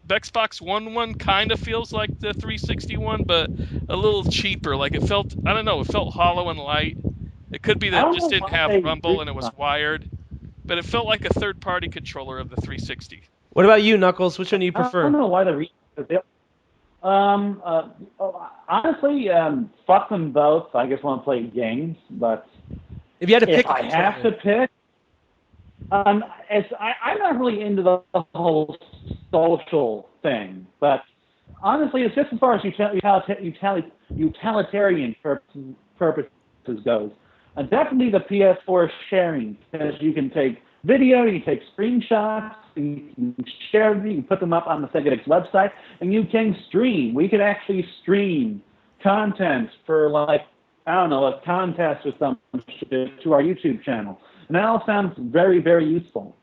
Xbox One kind of feels like the 360 one, but a little cheaper. Like it felt, I don't know, it felt hollow and light. It could be that it just didn't have rumble and it was wired, but it felt like a third-party controller of the 360. What about you, Knuckles? Which one do you prefer? I don't know why honestly, fuck them both. I just want to play games, but if you had to pick, if I have to pick, I'm not really into the whole social thing, but honestly, it's just as far as utilitarian purposes goes. Definitely the PS4 sharing, because you can take video, you can take screenshots, you can share them, you can put them up on the SEGA website, and you can stream. We could actually stream content for, like, I don't know, a contest or something to our YouTube channel. And that all sounds very, very useful.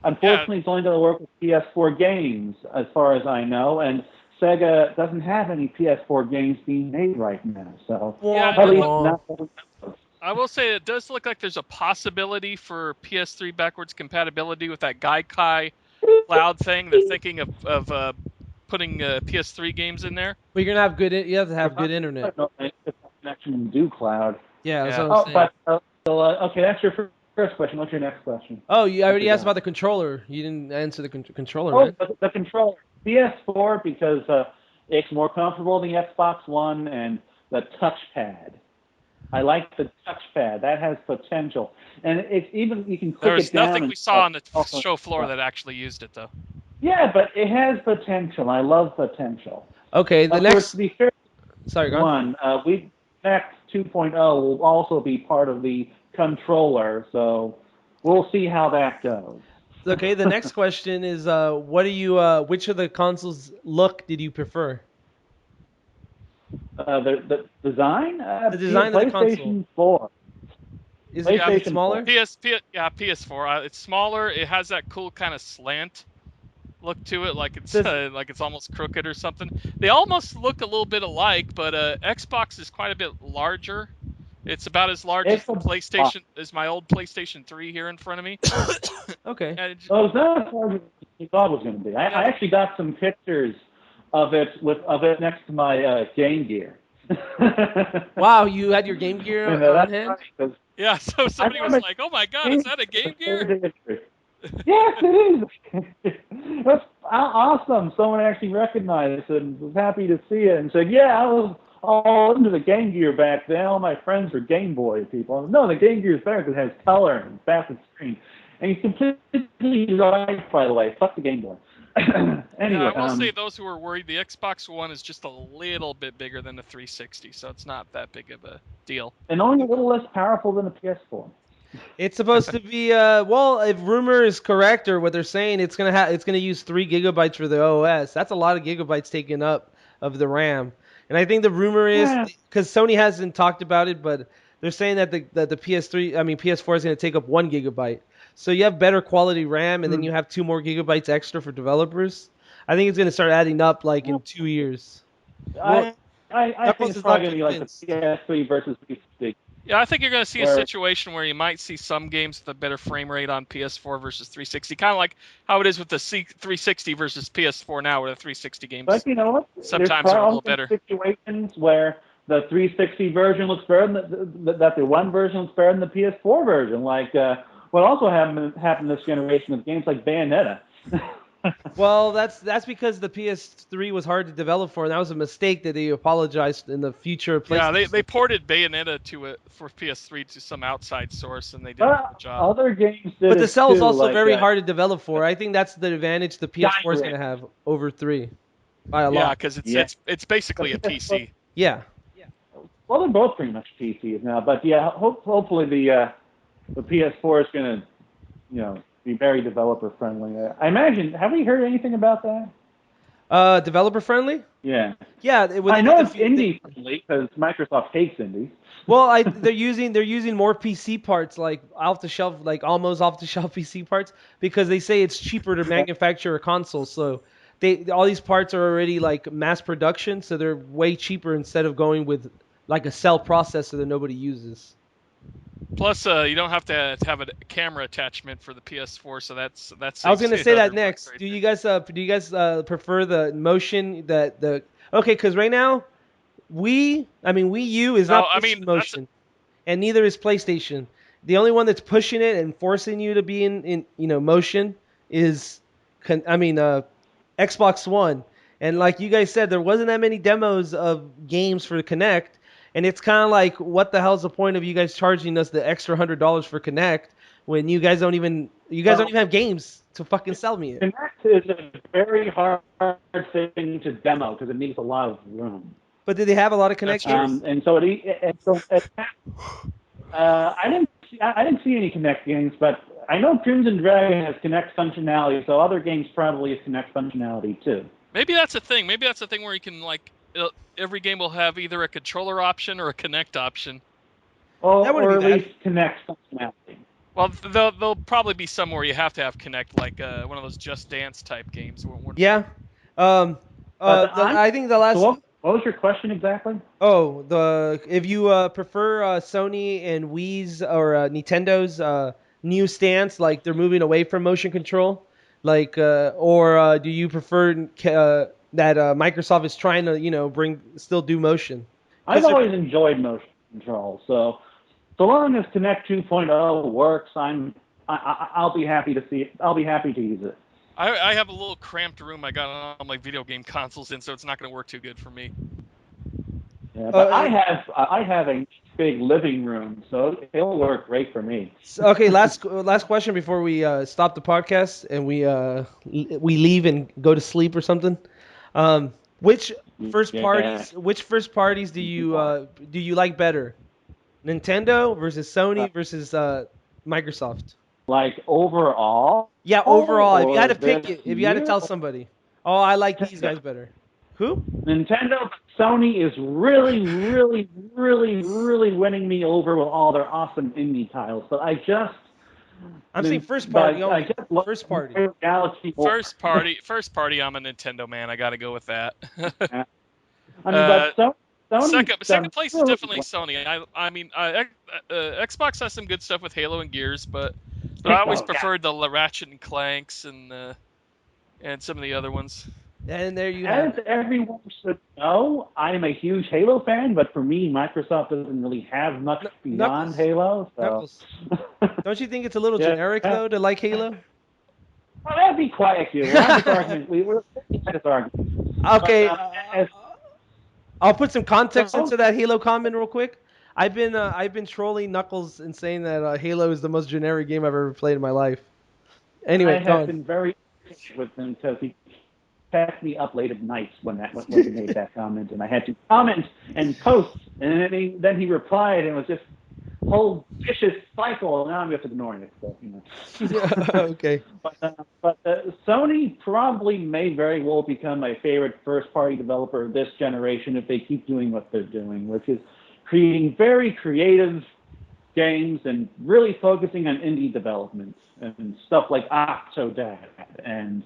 Unfortunately, it's only going to work with PS4 games, as far as I know, and SEGA doesn't have any PS4 games being made right now. So, at least not. I will say it does look like there's a possibility for PS3 backwards compatibility with that Gaikai cloud thing. They're thinking of putting PS3 games in there. But you're gonna have good. You have to have good internet. Connection do cloud. Yeah, that's what I'm saying. Okay, that's your first question. What's your next question? Oh, you already asked about the controller. You didn't answer the controller, right? Oh, the controller. PS4 because it's more comfortable than the Xbox One and the touchpad. I like the touchpad. That has potential, and it's even you can click it down. There's nothing we saw on the show floor that actually used it, though. Yeah, but it has potential. I love potential. Okay, the next. To be fair, sorry, go on. Next 2.0 will also be part of the controller, so we'll see how that goes. Okay, the next question is, what do you? Which of the consoles look did you prefer? The design? The design of the console. PlayStation 4. Is it smaller? PS4. It's smaller. It has that cool kind of slant look to it, like it's almost crooked or something. They almost look a little bit alike, but Xbox is quite a bit larger. It's about as large as the PlayStation, as my old PlayStation 3 here in front of me. Okay. It's not as large as you thought it was going to be. I actually got some pictures of it next to my Game Gear. Wow, you had your Game Gear on hand? Right, yeah, so somebody was like, "Oh my God, is that a Game Gear?" Yes, it is. That's awesome. Someone actually recognized it and was happy to see it and said, "Yeah, I was all into the Game Gear back then. All my friends were Game Boy people." No, the Game Gear is better because it has color and faster screen. And he's completely right, by the way. Fuck the Game Boy. Anyway, I will say those who are worried, the Xbox One is just a little bit bigger than the 360, so it's not that big of a deal. And only a little less powerful than the PS4. It's supposed to be well, if rumor is correct or what they're saying, it's gonna use 3 gigabytes for the OS. That's a lot of gigabytes taken up of the RAM. And I think the rumor is because Sony hasn't talked about it, but they're saying that the PS4 is gonna take up 1 gigabyte. So you have better quality RAM, and then you have 2 more gigabytes extra for developers. I think it's gonna start adding up like in 2 years. I think it's probably gonna be like the PS3 versus PS3. Yeah, I think you're going to see a situation where you might see some games with a better frame rate on PS4 versus 360, kind of like how it is with the 360 versus PS4 now, where the 360 games sometimes are a little better. There's situations where the 360 version looks better that the One version looks better than the PS4 version, like what also happened this generation with games like Bayonetta. Well, that's because the PS3 was hard to develop for, and that was a mistake that they apologized in the future. Yeah, they ported Bayonetta for PS3 to some outside source, and they did a good job. Other games did but the cell is also like very hard to develop for. I think that's the advantage the PS4 is going to have over 3 by a lot. Yeah, because it's basically a PC. Yeah. Well, they're both pretty much PCs now, but yeah, hopefully the PS4 is going to be very developer friendly. I imagine. Have we heard anything about that? Developer friendly? Yeah. Yeah, I know it's indie friendly because Microsoft hates indies. Well, they're using more PC parts, like off the shelf, like almost off the shelf PC parts, because they say it's cheaper to manufacture a console. So all these parts are already like mass production, so they're way cheaper instead of going with like a cell processor that nobody uses. Plus, you don't have to have a camera attachment for the PS4, so that's. I was gonna say that next. Right do you guys prefer the motion okay? Because right now, Wii U is not pushing motion, and neither is PlayStation. The only one that's pushing it and forcing you to be in motion is Xbox One. And like you guys said, there wasn't that many demos of games for Kinect, and it's kind of like, what the hell's the point of you guys charging us the extra $100 for Kinect when you guys don't even have games to fucking sell me it? Kinect is a very hard thing to demo because it needs a lot of room. But did they have a lot of Kinect games? I didn't see any Kinect games, but I know Crimson Dragon has Kinect functionality, so other games probably have Kinect functionality too. Maybe that's a thing. Maybe that's a thing where you can every game will have either a controller option or a Kinect option. Or at least Kinect functionality. Well, there'll probably be some where you have to have Kinect, like one of those Just Dance type games. Yeah. I think the last. So what was your question exactly? Oh, if you prefer Sony and Wii's or Nintendo's new stance, like they're moving away from motion control, like or do you prefer that Microsoft is trying to still do motion? I've always enjoyed motion control, so long as Kinect 2.0 works, I'll be happy to see it. I'll be happy to use it. I have a little cramped room I got all my video game consoles in, so it's not going to work too good for me. Yeah, but I have a big living room, so it'll work great for me. Okay, last question before we stop the podcast and we leave and go to sleep or something. Which first parties do you like better? Nintendo versus Sony versus Microsoft? Like overall? Yeah, overall. If you had to pick it, if you had to tell somebody, oh, I like these guys better. Who? Nintendo. Sony is really, really, really, really winning me over with all their awesome indie titles. But I'm saying first party. First party. First party. I'm a Nintendo man. I got to go with that. Second place is definitely Sony. Xbox has some good stuff with Halo and Gears, but I always preferred the Ratchet and Clanks and some of the other ones. And there you have. As everyone should know, I am a huge Halo fan, but for me, Microsoft doesn't really have much beyond Halo. So. Don't you think it's a little generic though to like Halo? Well, that'd be quiet, you. We're having this argument. We're this argument. Okay. I'll put some context into that Halo comment real quick. I've been trolling Knuckles and saying that Halo is the most generic game I've ever played in my life. Anyway, I have been very with him because he kept me up late at nights when he made that comment, and I had to comment and post, and then he replied, and it was just a whole vicious cycle. And now I'm just ignoring it. So, Okay. But Sony probably may very well become my favorite first-party developer of this generation if they keep doing what they're doing, which is creating very creative games and really focusing on indie development and stuff like Octodad and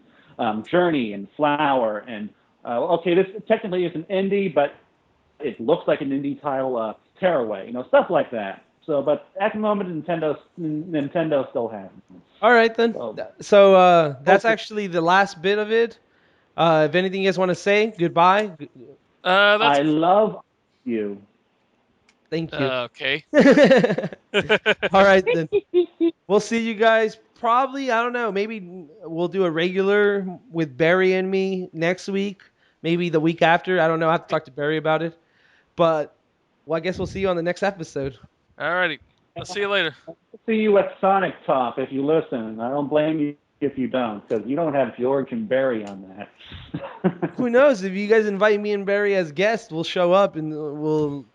Journey and Flower and this technically is an indie, but it looks like an indie title, Tearaway, stuff like that. So, but at the moment, Nintendo still has it. All right then. So that's actually the last bit of it. If anything you guys want to say, goodbye. I love you. Thank you. Okay. All right then. We'll see you guys probably, I don't know, maybe we'll do a regular with Barry and me next week. Maybe the week after. I don't know. I have to talk to Barry about it. But, I guess we'll see you on the next episode. Alrighty. I'll see you later. I'll see you at Sonic Top if you listen. I don't blame you if you don't, because you don't have George and Barry on that. Who knows? If you guys invite me and Barry as guests, we'll show up and we'll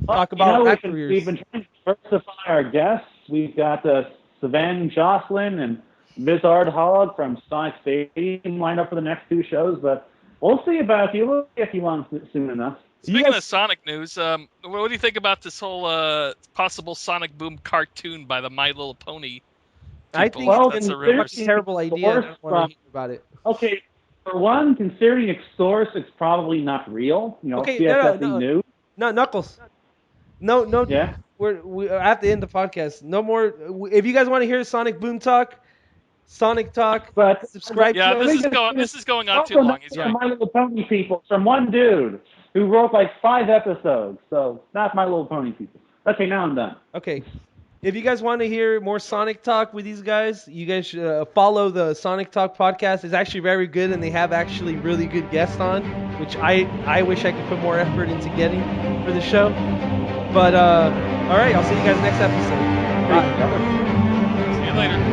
talk about our careers. We've been trying to diversify our guests. We've got Savannah Jocelyn and Bizarre Hog from Sonic Stadium lined up for the next 2 shows, but we'll see about you. We'll get you on soon enough. Speaking of Sonic news, what do you think about this whole possible Sonic Boom cartoon by the My Little Pony people? I think that's a terrible idea. I don't want to hear about it. Okay, for one, considering it's source, it's probably not real. Okay, CSFE no, Knuckles. No. Yeah. We're at the end of the podcast. No more. If you guys want to hear Sonic Boom talk, Sonic talk, but subscribe. Yeah, to this is going on too long. He's right. My Little Pony people from one dude who wrote like 5 episodes. So that's My Little Pony people. Okay, now I'm done. Okay. If you guys want to hear more Sonic Talk with these guys, you guys should follow the Sonic Talk podcast. It's actually very good, and they have actually really good guests on, which I wish I could put more effort into getting for the show. But, all right, I'll see you guys next episode. Bye. See you later.